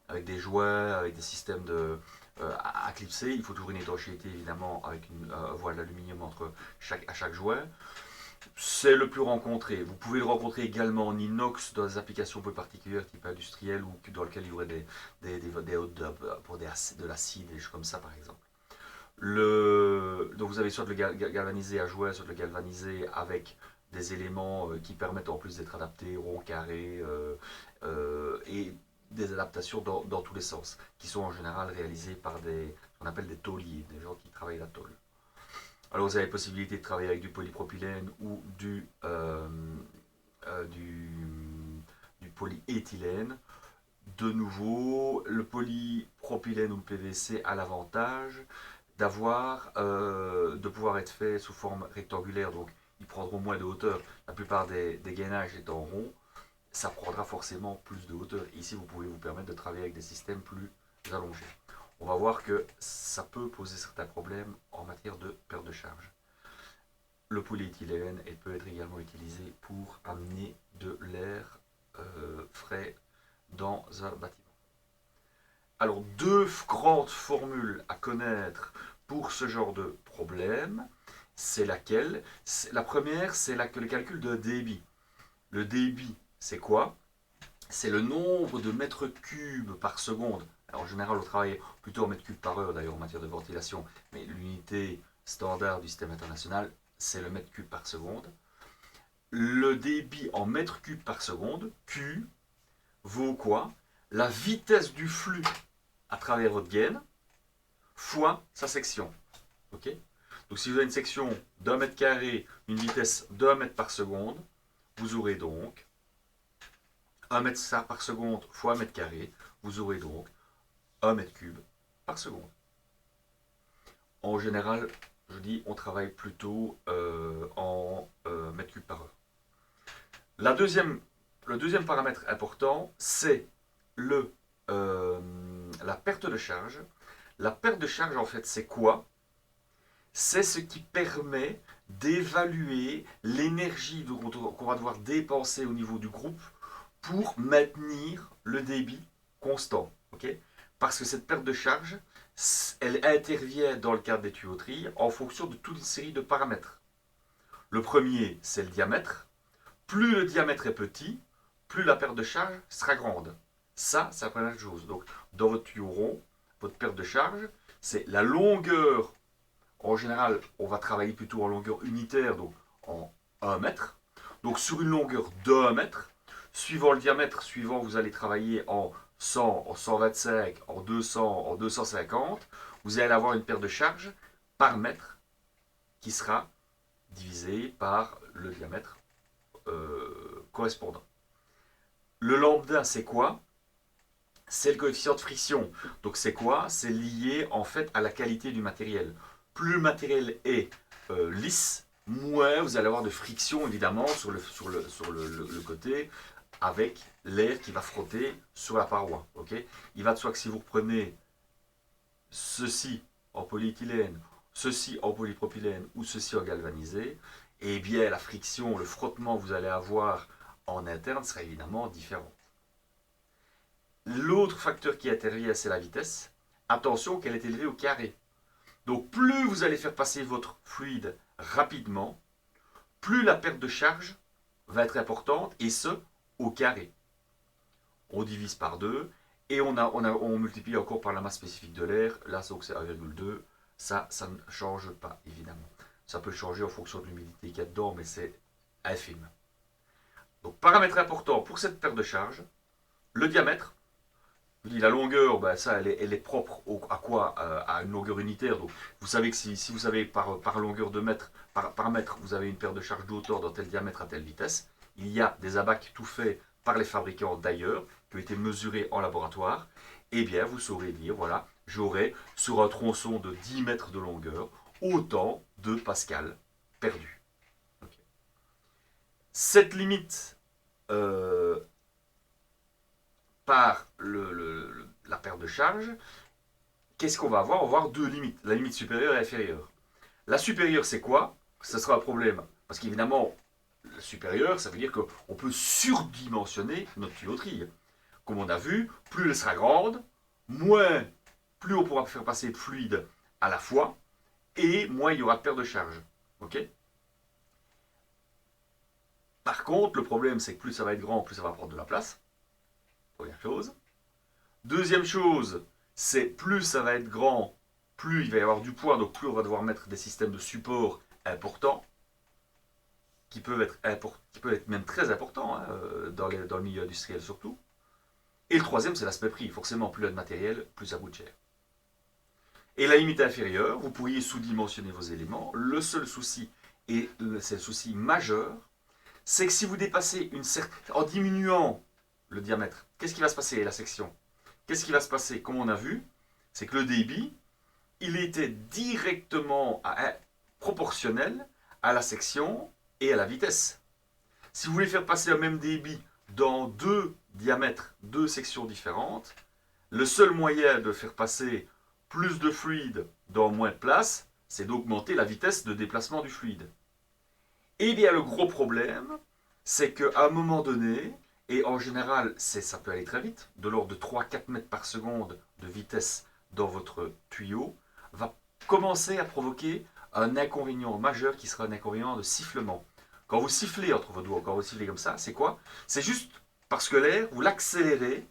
avec des joints, avec des systèmes à clipser. Il faut toujours une étanchéité évidemment avec une voile d'aluminium à chaque joint. C'est le plus rencontré. Vous pouvez le rencontrer également en inox dans des applications peu particulières, type industriel, ou dans lesquelles il y aurait des hot dogs pour de l'acide, des choses comme ça par exemple. Donc vous avez soit le galvanisé à joint, soit le galvanisé avec des éléments qui permettent en plus d'être adaptés, rond, carré, et des adaptations dans tous les sens, qui sont en général réalisées par ce qu'on appelle des tauliers, des gens qui travaillent la tôle. Alors vous avez la possibilité de travailler avec du polypropylène ou du polyéthylène. De nouveau, le polypropylène ou le PVC a l'avantage de pouvoir être fait sous forme rectangulaire, donc ils prendront moins de hauteur. La plupart des gainages étant ronds, ça prendra forcément plus de hauteur. Ici, vous pouvez vous permettre de travailler avec des systèmes plus allongés. On va voir que ça peut poser certains problèmes en matière de perte de charge. Le polyéthylène peut être également utilisé pour amener de l'air frais dans un bâtiment. Alors, deux grandes formules à connaître pour ce genre de problème, c'est laquelle? La première, c'est le calcul de débit. Le débit, c'est quoi? C'est le nombre de mètres cubes par seconde. Alors, en général, on travaille plutôt en mètres cubes par heure, d'ailleurs, en matière de ventilation. Mais l'unité standard du système international, c'est le mètre cube par seconde. Le débit en mètres cubes par seconde, Q, vaut quoi? La vitesse du flux à travers votre gaine fois sa section. Ok? Donc, si vous avez une section d'1 mètre carré, une vitesse d'1 mètre par seconde, vous aurez donc 1 mètre par seconde fois 1 mètre carré, vous aurez donc 1 mètre cube par seconde. En général, je dis, on travaille plutôt en mètres cubes par heure. Le deuxième paramètre important, c'est la perte de charge. La perte de charge, en fait, c'est quoi? C'est ce qui permet d'évaluer l'énergie qu'on va devoir dépenser au niveau du groupe pour maintenir le débit constant. Okay, parce que cette perte de charge, elle intervient dans le cadre des tuyauteries en fonction de toute une série de paramètres. Le premier, c'est le diamètre. Plus le diamètre est petit, plus la perte de charge sera grande. Ça, c'est la première chose. Donc, dans votre tuyau rond, votre perte de charge, c'est la longueur. En général, on va travailler plutôt en longueur unitaire, donc en 1 mètre. Donc, sur une longueur de 1 mètre, Suivant le diamètre, suivant vous allez travailler en 100, en 125, en 200, en 250, vous allez avoir une paire de charges par mètre qui sera divisée par le diamètre correspondant. Le lambda, c'est quoi? C'est le coefficient de friction. Donc c'est quoi? C'est lié en fait à la qualité du matériel. Plus le matériel est lisse, moins vous allez avoir de friction évidemment sur le côté avec l'air qui va frotter sur la paroi. Okay, il va de soi que si vous reprenez ceci en polyéthylène, ceci en polypropylène ou ceci en galvanisé, eh bien la friction, le frottement que vous allez avoir en interne sera évidemment différent. L'autre facteur qui intervient, c'est la vitesse. Attention qu'elle est élevée au carré. Donc plus vous allez faire passer votre fluide rapidement, plus la perte de charge va être importante, et ce, au carré. On divise par 2, et on multiplie encore par la masse spécifique de l'air. Là, c'est 1,2. Ça ne change pas, évidemment. Ça peut changer en fonction de l'humidité qu'il y a dedans, mais c'est infime. Donc, paramètre important pour cette perte de charge, le diamètre. Je dis la longueur, ben ça, elle est propre à quoi? À une longueur unitaire. Donc, vous savez que si vous savez par longueur de mètre, par mètre, vous avez une paire de charge de hauteur dans tel diamètre à telle vitesse. Il y a des abacs tout faits par les fabricants d'ailleurs, qui ont été mesurés en laboratoire. Eh bien, vous saurez dire, voilà, j'aurai sur un tronçon de 10 mètres de longueur autant de pascal perdu. Okay. Cette limite par la perte de charge, qu'est-ce qu'on va avoir? On va avoir deux limites, la limite supérieure et inférieure. La supérieure, c'est quoi? Ce sera un problème, parce qu'évidemment, la supérieure, ça veut dire qu'on peut surdimensionner notre tuyauterie. Comme on a vu, plus elle sera grande, plus on pourra faire passer de fluide à la fois, et moins il y aura de perte de charge. Okay, par contre, le problème, c'est que plus ça va être grand, plus ça va prendre de la place. Première chose. Deuxième chose, c'est plus ça va être grand, plus il va y avoir du poids, donc plus on va devoir mettre des systèmes de support importants, qui peuvent être même très importants hein, dans le milieu industriel surtout. Et le troisième, c'est l'aspect prix. Forcément, plus il y a de matériel, plus ça coûte cher. Et la limite inférieure, vous pourriez sous-dimensionner vos éléments. Le seul souci, et c'est le souci majeur, c'est que si vous dépassez en diminuant le diamètre, qu'est-ce qui va se passer? La section. Qu'est-ce qui va se passer? Comme on a vu, c'est que le débit, il était directement proportionnel à la section et à la vitesse. Si vous voulez faire passer le même débit dans deux diamètres, deux sections différentes, le seul moyen de faire passer plus de fluide dans moins de place, c'est d'augmenter la vitesse de déplacement du fluide. Et bien le gros problème, c'est qu'à un moment donné, et en général, ça peut aller très vite, de l'ordre de 3-4 mètres par seconde de vitesse dans votre tuyau, va commencer à provoquer un inconvénient majeur qui sera un inconvénient de sifflement. Quand vous sifflez entre vos doigts, quand vous sifflez comme ça, c'est quoi? C'est juste parce que l'air, vous l'accélérez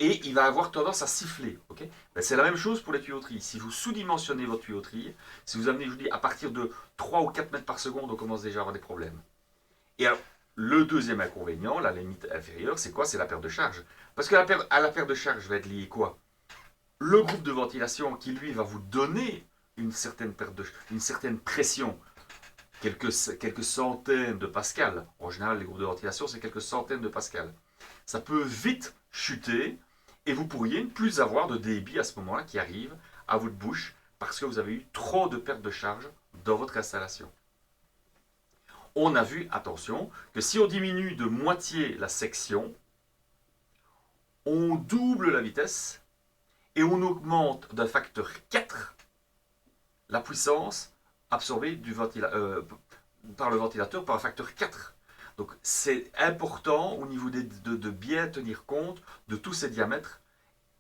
et il va avoir tendance à siffler. Okay, ben c'est la même chose pour les tuyauteries. Si vous sous-dimensionnez votre tuyauterie, si vous amenez, je vous dis, à partir de 3 ou 4 mètres par seconde, on commence déjà à avoir des problèmes. Et alors, le deuxième inconvénient, la limite inférieure, c'est quoi? C'est la perte de charge. Parce que à la perte de charge va être lié quoi? Le groupe de ventilation qui, lui, va vous donner une certaine pression, quelques centaines de pascal. En général, les groupes de ventilation, c'est quelques centaines de pascal. Ça peut vite chuter et vous pourriez ne plus avoir de débit à ce moment-là qui arrive à votre bouche parce que vous avez eu trop de perte de charge dans votre installation. On a vu, attention, que si on diminue de moitié la section, on double la vitesse et on augmente d'un facteur 4 la puissance absorbée par le ventilateur par un facteur 4. Donc c'est important au niveau de bien tenir compte de tous ces diamètres.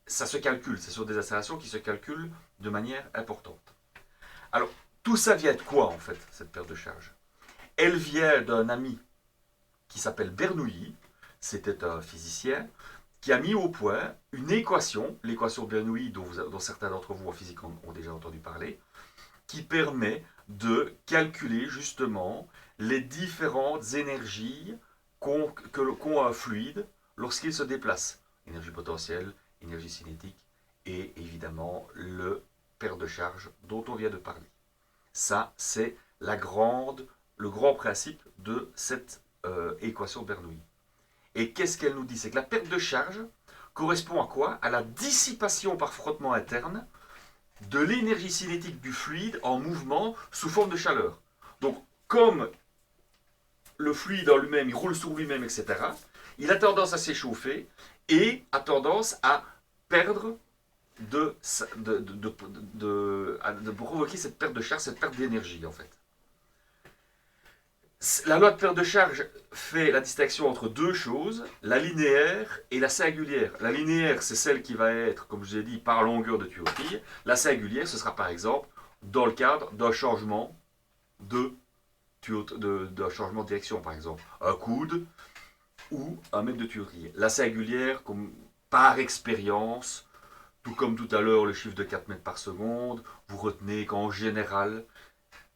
Ça se calcule, c'est sur des installations qui se calculent de manière importante. Alors, tout ça vient de quoi en fait, cette perte de charge? Elle vient d'un ami qui s'appelle Bernoulli, c'était un physicien, qui a mis au point une équation, l'équation de Bernoulli dont certains d'entre vous en physique ont déjà entendu parler, qui permet de calculer justement les différentes énergies qu'ont un fluide lorsqu'il se déplace. Énergie potentielle, énergie cinétique et évidemment le paire de charge dont on vient de parler. Ça, c'est le grand principe de cette équation de Bernoulli. Et qu'est-ce qu'elle nous dit? C'est que la perte de charge correspond à quoi? À la dissipation par frottement interne de l'énergie cinétique du fluide en mouvement sous forme de chaleur. Donc, comme le fluide en lui-même, il roule sur lui-même, etc., il a tendance à s'échauffer et a tendance à perdre de provoquer cette perte de charge, cette perte d'énergie, en fait. La loi de perte de charge fait la distinction entre deux choses, la linéaire et la singulière. La linéaire, c'est celle qui va être, comme je vous ai dit, par longueur de tuyauterie. La singulière, ce sera par exemple dans le cadre d'un changement d'un changement de direction, par exemple. Un coude ou un mètre de tuyauterie. La singulière, par expérience, tout comme tout à l'heure le chiffre de 4 mètres par seconde, vous retenez qu'en général,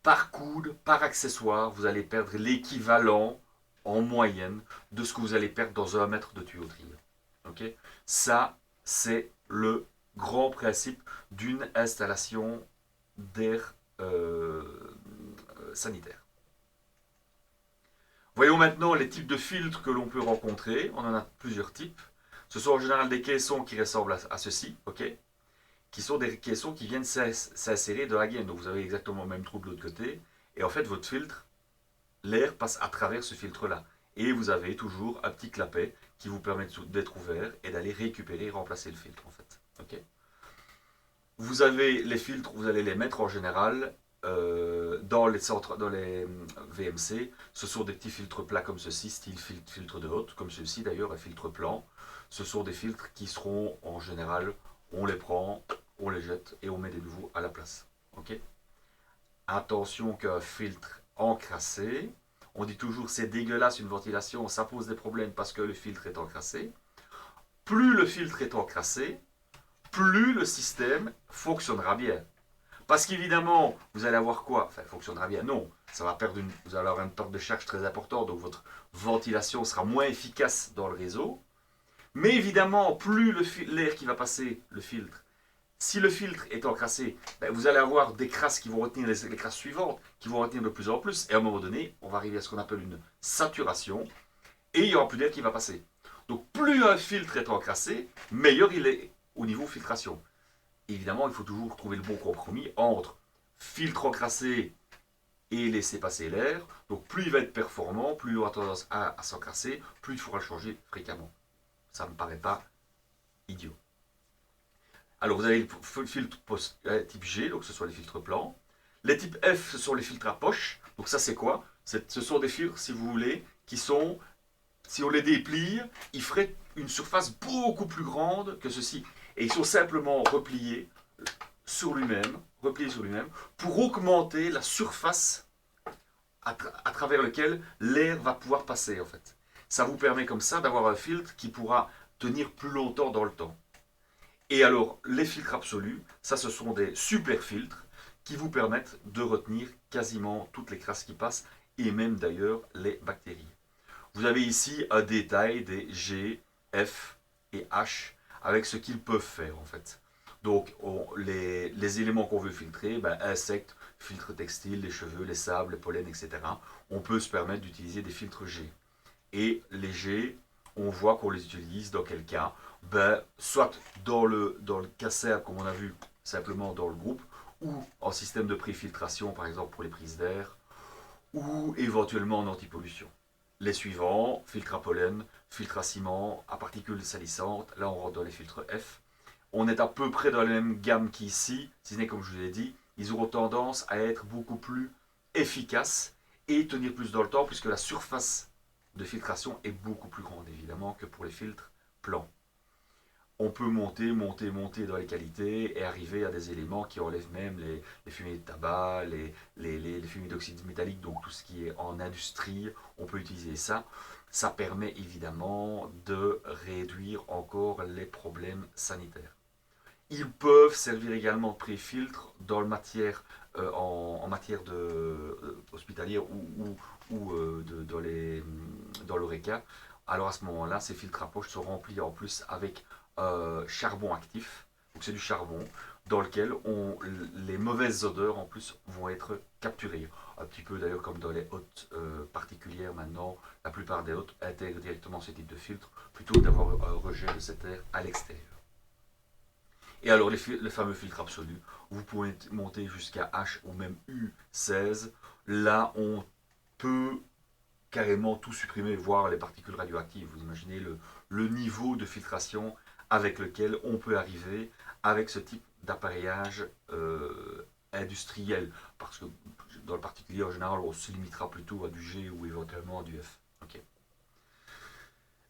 par coude, par accessoire, vous allez perdre l'équivalent en moyenne de ce que vous allez perdre dans 1 mètre de tuyauterie. Okay? Ça, c'est le grand principe d'une installation d'air sanitaire. Voyons maintenant les types de filtres que l'on peut rencontrer. On en a plusieurs types. Ce sont en général des caissons qui ressemblent à ceci, ok, qui sont des caissons qui viennent s'insérer dans la gaine. Donc vous avez exactement le même trou de l'autre côté. Et en fait, votre filtre, l'air passe à travers ce filtre-là. Et vous avez toujours un petit clapet qui vous permet d'être ouvert et d'aller récupérer et remplacer le filtre, en fait. Okay. Vous avez les filtres, vous allez les mettre en général dans les VMC. Ce sont des petits filtres plats comme ceci, style filtre de haute, comme ceci d'ailleurs, un filtre plan. Ce sont des filtres qui seront en général, on les prend, on les jette et on met des nouveaux à la place. Okay. Attention qu'un filtre encrassé, on dit toujours c'est dégueulasse une ventilation, ça pose des problèmes parce que le filtre est encrassé. Plus le filtre est encrassé, plus le système fonctionnera bien. Parce qu'évidemment, vous allez avoir quoi? Enfin, fonctionnera bien, non. Ça va vous allez avoir une perte de charge très importante, donc votre ventilation sera moins efficace dans le réseau. Mais évidemment, plus l'air qui va passer, le filtre, si le filtre est encrassé, ben vous allez avoir des crasses qui vont retenir les crasses suivantes, qui vont retenir de plus en plus. Et à un moment donné, on va arriver à ce qu'on appelle une saturation, et il n'y aura plus d'air qui va passer. Donc plus un filtre est encrassé, meilleur il est au niveau filtration. Évidemment, il faut toujours trouver le bon compromis entre filtre encrassé et laisser passer l'air. Donc plus il va être performant, plus il aura tendance à s'encrasser, plus il faudra le changer fréquemment. Ça ne me paraît pas idiot. Alors vous avez le filtre type G, donc ce sont les filtres plans. Les types F, ce sont les filtres à poche. Donc ça c'est quoi? Ce sont des filtres, si vous voulez, qui sont, si on les déplie, ils feraient une surface beaucoup plus grande que ceci. Et ils sont simplement repliés sur lui-même, pour augmenter la surface à travers laquelle l'air va pouvoir passer, en fait. Ça vous permet comme ça d'avoir un filtre qui pourra tenir plus longtemps dans le temps. Et alors, les filtres absolus, ça ce sont des super filtres qui vous permettent de retenir quasiment toutes les crasses qui passent, et même d'ailleurs les bactéries. Vous avez ici un détail des G, F et H, avec ce qu'ils peuvent faire en fait. Donc les éléments qu'on veut filtrer, ben, insectes, filtres textiles, les cheveux, les sables, les pollens, etc. On peut se permettre d'utiliser des filtres G. Et les G, on voit qu'on les utilise dans quel cas? Ben, soit dans le CACER, comme on a vu, simplement dans le groupe, ou en système de préfiltration, par exemple pour les prises d'air, ou éventuellement en antipollution. Les suivants, filtre à pollen, filtre à ciment, à particules salissantes, là on rentre dans les filtres F. On est à peu près dans la même gamme qu'ici, si ce n'est comme je vous l'ai dit, ils auront tendance à être beaucoup plus efficaces et tenir plus dans le temps, puisque la surface de filtration est beaucoup plus grande évidemment que pour les filtres plans. On peut monter dans les qualités et arriver à des éléments qui enlèvent même les fumées de tabac, les fumées d'oxyde métallique, donc tout ce qui est en industrie, on peut utiliser ça. Ça permet évidemment de réduire encore les problèmes sanitaires. Ils peuvent servir également de pré-filtre dans le matière, en matière hospitalière ou dans dans l'Oreca, alors à ce moment-là, ces filtres à poche sont remplis en plus avec charbon actif. Donc c'est du charbon dans lequel les mauvaises odeurs en plus vont être capturées. Un petit peu d'ailleurs comme dans les hôtes particulières maintenant, la plupart des hôtes intègrent directement ce type de filtre plutôt que d'avoir un rejet de cet air à l'extérieur. Et alors les fameux filtres absolus, vous pouvez monter jusqu'à H ou même U16. Là, on peut carrément tout supprimer, voire les particules radioactives. Vous imaginez le niveau de filtration avec lequel on peut arriver avec ce type d'appareillage industriel. Parce que dans le particulier, en général, on se limitera plutôt à du G ou éventuellement à du F. Okay.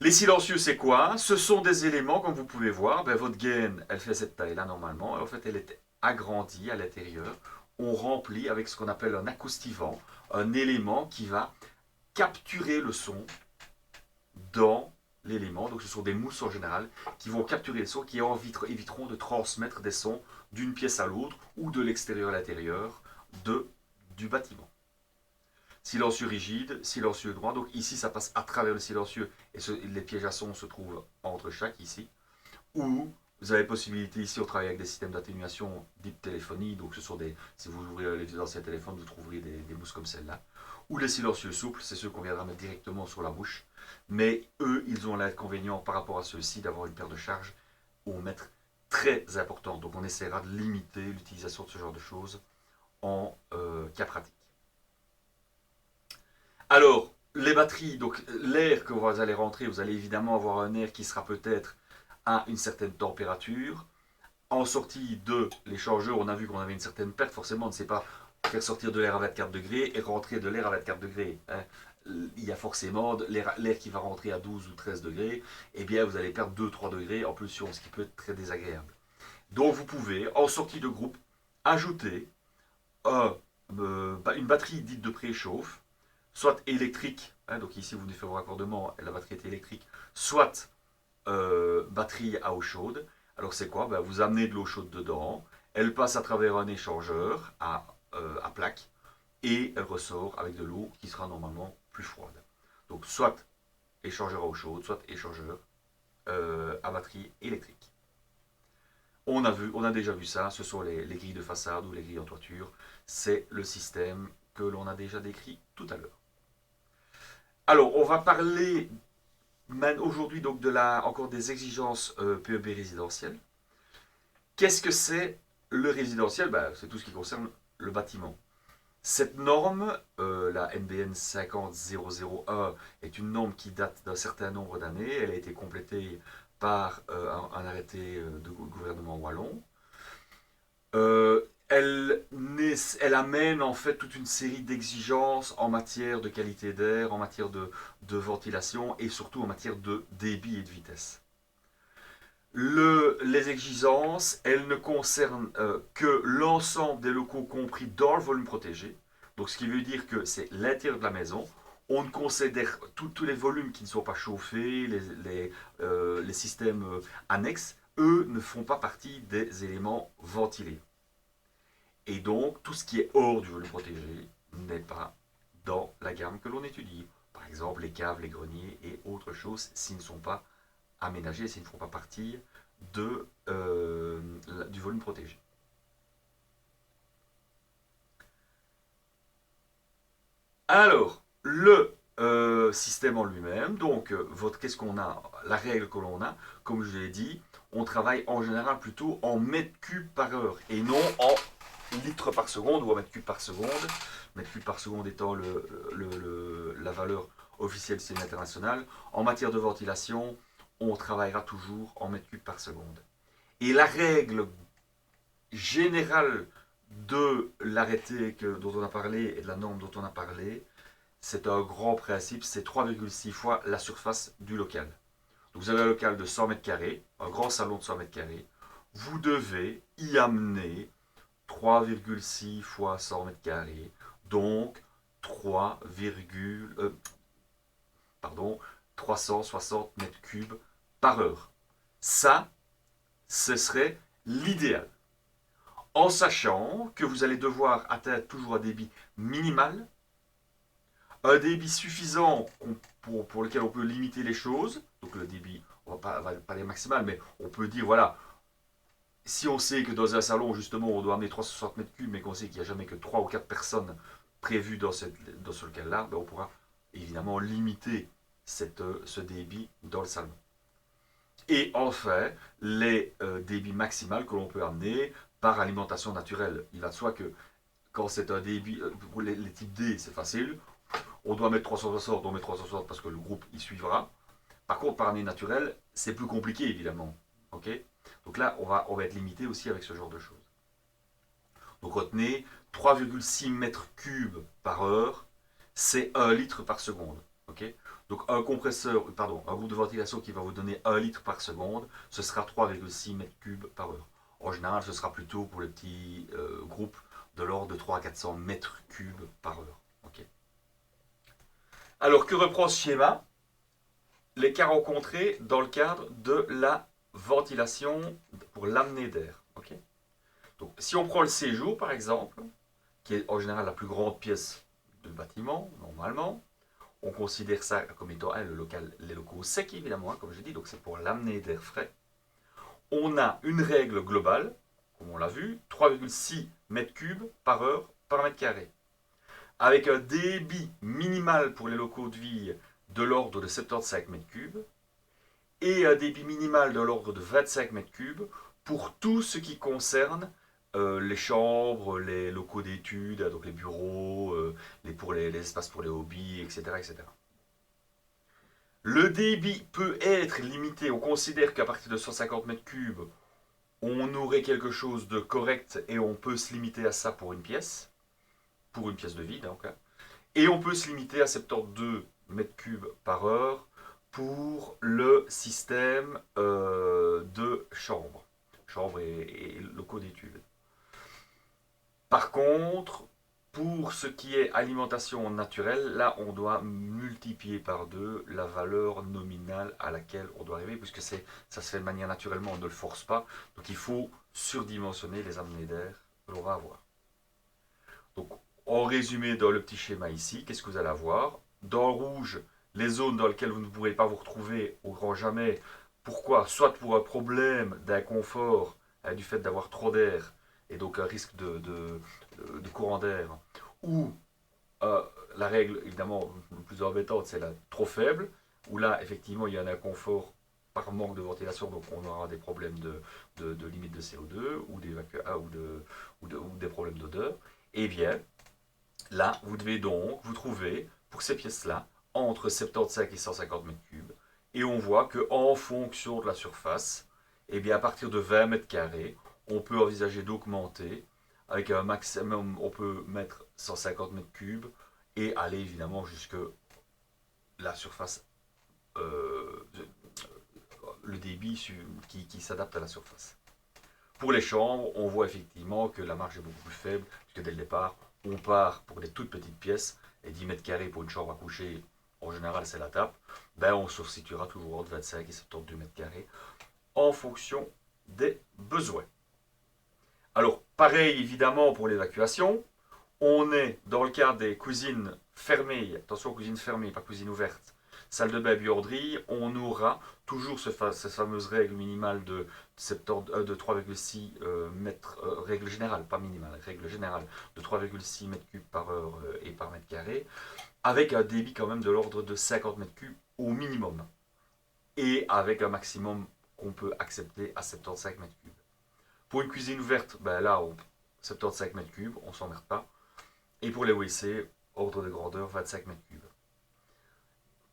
Les silencieux, c'est quoi? Ce sont des éléments, comme vous pouvez voir, votre gaine, elle fait cette taille-là normalement, et en fait, elle est agrandie à l'intérieur. On remplit avec ce qu'on appelle un acoustivant, un élément qui va capturer le son dans l'élément. Donc ce sont des mousses en général qui vont capturer le son, qui éviteront de transmettre des sons d'une pièce à l'autre ou de l'extérieur à l'intérieur du bâtiment. Silencieux rigide, silencieux droit. Donc ici, ça passe à travers le silencieux et les pièges à son se trouvent entre chaque ici. Ou vous avez possibilité ici, on travaille avec des systèmes d'atténuation dite téléphonie. Donc ce sont si vous ouvrez les anciens téléphones, vous trouverez des mousses comme celle-là. Ou les silencieux souples, c'est ceux qu'on viendra mettre directement sur la bouche. Mais eux, ils ont l'inconvénient par rapport à ceux-ci d'avoir une paire de charges au mètre très important. Donc on essaiera de limiter l'utilisation de ce genre de choses en cas pratique. Alors, les batteries, donc l'air que vous allez rentrer, vous allez évidemment avoir un air qui sera peut-être à une certaine température. En sortie de l'échangeur, on a vu qu'on avait une certaine perte, forcément on ne sait pas faire sortir de l'air à 24 degrés et rentrer de l'air à 24 degrés. Hein. Il y a forcément l'air qui va rentrer à 12 ou 13 degrés, et bien vous allez perdre 2-3 degrés en pollution, ce qui peut être très désagréable. Donc vous pouvez, en sortie de groupe, ajouter une batterie dite de préchauffe, soit électrique, hein, donc ici vous venez faire vos raccordements, la batterie est électrique, soit batterie à eau chaude. Alors c'est quoi? Vous amenez de l'eau chaude dedans, elle passe à travers un échangeur à plaque, et elle ressort avec de l'eau qui sera normalement plus froide. Donc soit échangeur à eau chaude, soit échangeur à batterie électrique. On a déjà vu ça, ce sont les grilles de façade ou les grilles en toiture. C'est le système que l'on a déjà décrit tout à l'heure. Alors, on va parler aujourd'hui donc encore des exigences PEB résidentielles. Qu'est-ce que c'est le résidentiel? C'est tout ce qui concerne le bâtiment. Cette norme, la NBN 50001, est une norme qui date d'un certain nombre d'années. Elle a été complétée par un arrêté de gouvernement wallon. Elle amène en fait toute une série d'exigences en matière de qualité d'air, en matière de ventilation et surtout en matière de débit et de vitesse. Les exigences, elles ne concernent que l'ensemble des locaux compris dans le volume protégé. Donc ce qui veut dire que c'est l'intérieur de la maison. On ne considère tous les volumes qui ne sont pas chauffés, les systèmes annexes, eux ne font pas partie des éléments ventilés. Et donc tout ce qui est hors du volume protégé n'est pas dans la gamme que l'on étudie. Par exemple les caves, les greniers et autres choses s'ils ne sont pas aménagés, s'ils ne font pas partie du volume protégé. Alors, le système en lui-même, donc qu'est-ce qu'on a? La règle que l'on a, comme je l'ai dit, on travaille en général plutôt en mètres cubes par heure et non en litres par seconde ou en mètres cubes par seconde. Mètres cubes par seconde étant la valeur officielle du système international. En matière de ventilation, on travaillera toujours en mètres cubes par seconde. Et la règle générale de l'arrêté dont on a parlé et de la norme dont on a parlé, c'est un grand principe, c'est 3,6 fois la surface du local. Donc vous avez un local de 100 mètres carrés, un grand salon de 100 mètres carrés, vous devez y amener 3,6 fois 100 mètres carrés, donc 360 mètres cubes par heure. Ça, ce serait l'idéal. En sachant que vous allez devoir atteindre toujours un débit minimal, un débit suffisant pour lequel on peut limiter les choses. Donc le débit, on va pas aller maximal, mais on peut dire, voilà, si on sait que dans un salon, justement, on doit amener 360 mètres cubes, mais qu'on sait qu'il n'y a jamais que 3 ou 4 personnes prévues dans ce local-là, ben on pourra évidemment limiter ce débit dans le salon. Et enfin, les débits maximaux que l'on peut amener par alimentation naturelle. Il va de soi que quand c'est un débit, pour les types D, c'est facile. On doit mettre 360, on met 360 parce que le groupe y suivra. Par contre, par année naturelle, c'est plus compliqué, évidemment. Ok. Donc là, on va être limité aussi avec ce genre de choses. Donc retenez, 3,6 mètres cubes par heure, c'est 1 litre par seconde. Okay. Donc un groupe de ventilation qui va vous donner 1 litre par seconde, ce sera 3,6 mètres cubes par heure. En général, ce sera plutôt pour les petits groupes de l'ordre de 300 à 400 mètres cubes par heure. Okay. Alors que reprend ce schéma? Les cas rencontrés dans le cadre de la ventilation pour l'amener d'air. Okay. Donc, si on prend le séjour, par exemple, qui est en général la plus grande pièce du bâtiment, normalement, on considère ça comme étant les locaux secs, évidemment, comme je dis, donc c'est pour l'amener d'air frais. On a une règle globale, comme on l'a vu, 3,6 mètres cubes par heure par mètre carré, avec un débit minimal pour les locaux de vie de l'ordre de 75 mètres cubes, et un débit minimal de l'ordre de 25 mètres cubes pour tout ce qui concerne les chambres, les locaux d'études, donc les bureaux, les espaces pour les hobbies, etc., etc. Le débit peut être limité. On considère qu'à partir de 150 mètres cubes, on aurait quelque chose de correct et on peut se limiter à ça pour une pièce de vide, donc. Et on peut se limiter à 72 mètres cubes par heure pour le système de chambres et locaux d'études. Par contre, pour ce qui est alimentation naturelle, là, on doit multiplier par 2 la valeur nominale à laquelle on doit arriver, puisque ça se fait de manière naturellement, on ne le force pas. Donc, il faut surdimensionner les amenées d'air que l'on va avoir. Donc, en résumé, dans le petit schéma ici, qu'est-ce que vous allez avoir? Dans le rouge, les zones dans lesquelles vous ne pourrez pas vous retrouver au grand jamais. Pourquoi? Soit pour un problème d'inconfort du fait d'avoir trop d'air, et donc un risque de courant d'air, ou la règle évidemment le plus embêtante, c'est la trop faible, où là effectivement il y a un inconfort par manque de ventilation, donc on aura des problèmes de limite de CO2 ou des problèmes d'odeur. Et bien là, vous devez donc vous trouver pour ces pièces-là entre 75 et 150 mètres cubes, et on voit qu'en fonction de la surface, et bien à partir de 20 mètres carrés, on peut envisager d'augmenter avec un maximum, on peut mettre 150 mètres cubes et aller évidemment jusque la surface, le débit qui s'adapte à la surface. Pour les chambres, on voit effectivement que la marge est beaucoup plus faible, puisque dès le départ, on part pour des toutes petites pièces, et 10 mètres carrés pour une chambre à coucher, en général c'est la tape, ben on se situera toujours entre 25 et 72 mètres carrés, en fonction des besoins. Alors, pareil évidemment pour l'évacuation, on est dans le cadre des cuisines fermées, attention cuisine fermée, pas cuisine ouverte, salle de bain, buanderie, on aura toujours cette fameuse règle minimale de 3,6 mètres, règle générale, pas minimale, règle générale de 3,6 mètres cubes par heure et par mètre carré, avec un débit quand même de l'ordre de 50 mètres cubes au minimum, et avec un maximum qu'on peut accepter à 75 mètres cubes. Pour une cuisine ouverte, ben là, 75 mètres cubes, on ne s'emmerde pas. Et pour les WC, ordre de grandeur, 25 mètres cubes.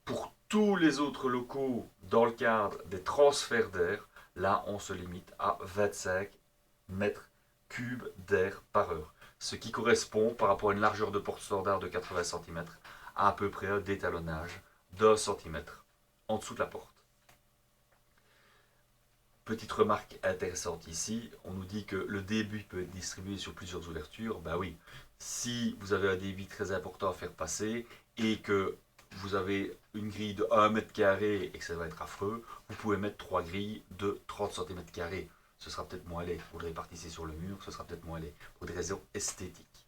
Pour tous les autres locaux, dans le cadre des transferts d'air, là, on se limite à 25 mètres cubes d'air par heure. Ce qui correspond, par rapport à une largeur de porte standard de 80 cm, à peu près un détalonnage d'1 cm en dessous de la porte. Petite remarque intéressante ici, on nous dit que le débit peut être distribué sur plusieurs ouvertures. Ben oui, si vous avez un débit très important à faire passer et que vous avez une grille de 1 mètre carré et que ça va être affreux, vous pouvez mettre 3 grilles de 30 cm². Ce sera peut-être moins laid. Vous le répartissez sur le mur, ce sera peut-être moins laid, pour des raisons esthétiques.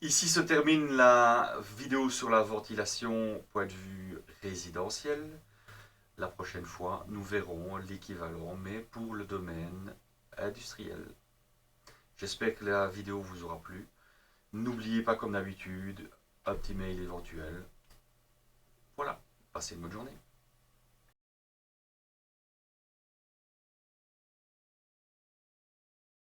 Ici se termine la vidéo sur la ventilation point de vue résidentiel. La prochaine fois, nous verrons l'équivalent, mais pour le domaine industriel. J'espère que la vidéo vous aura plu. N'oubliez pas, comme d'habitude, un petit mail éventuel. Voilà, passez une bonne journée.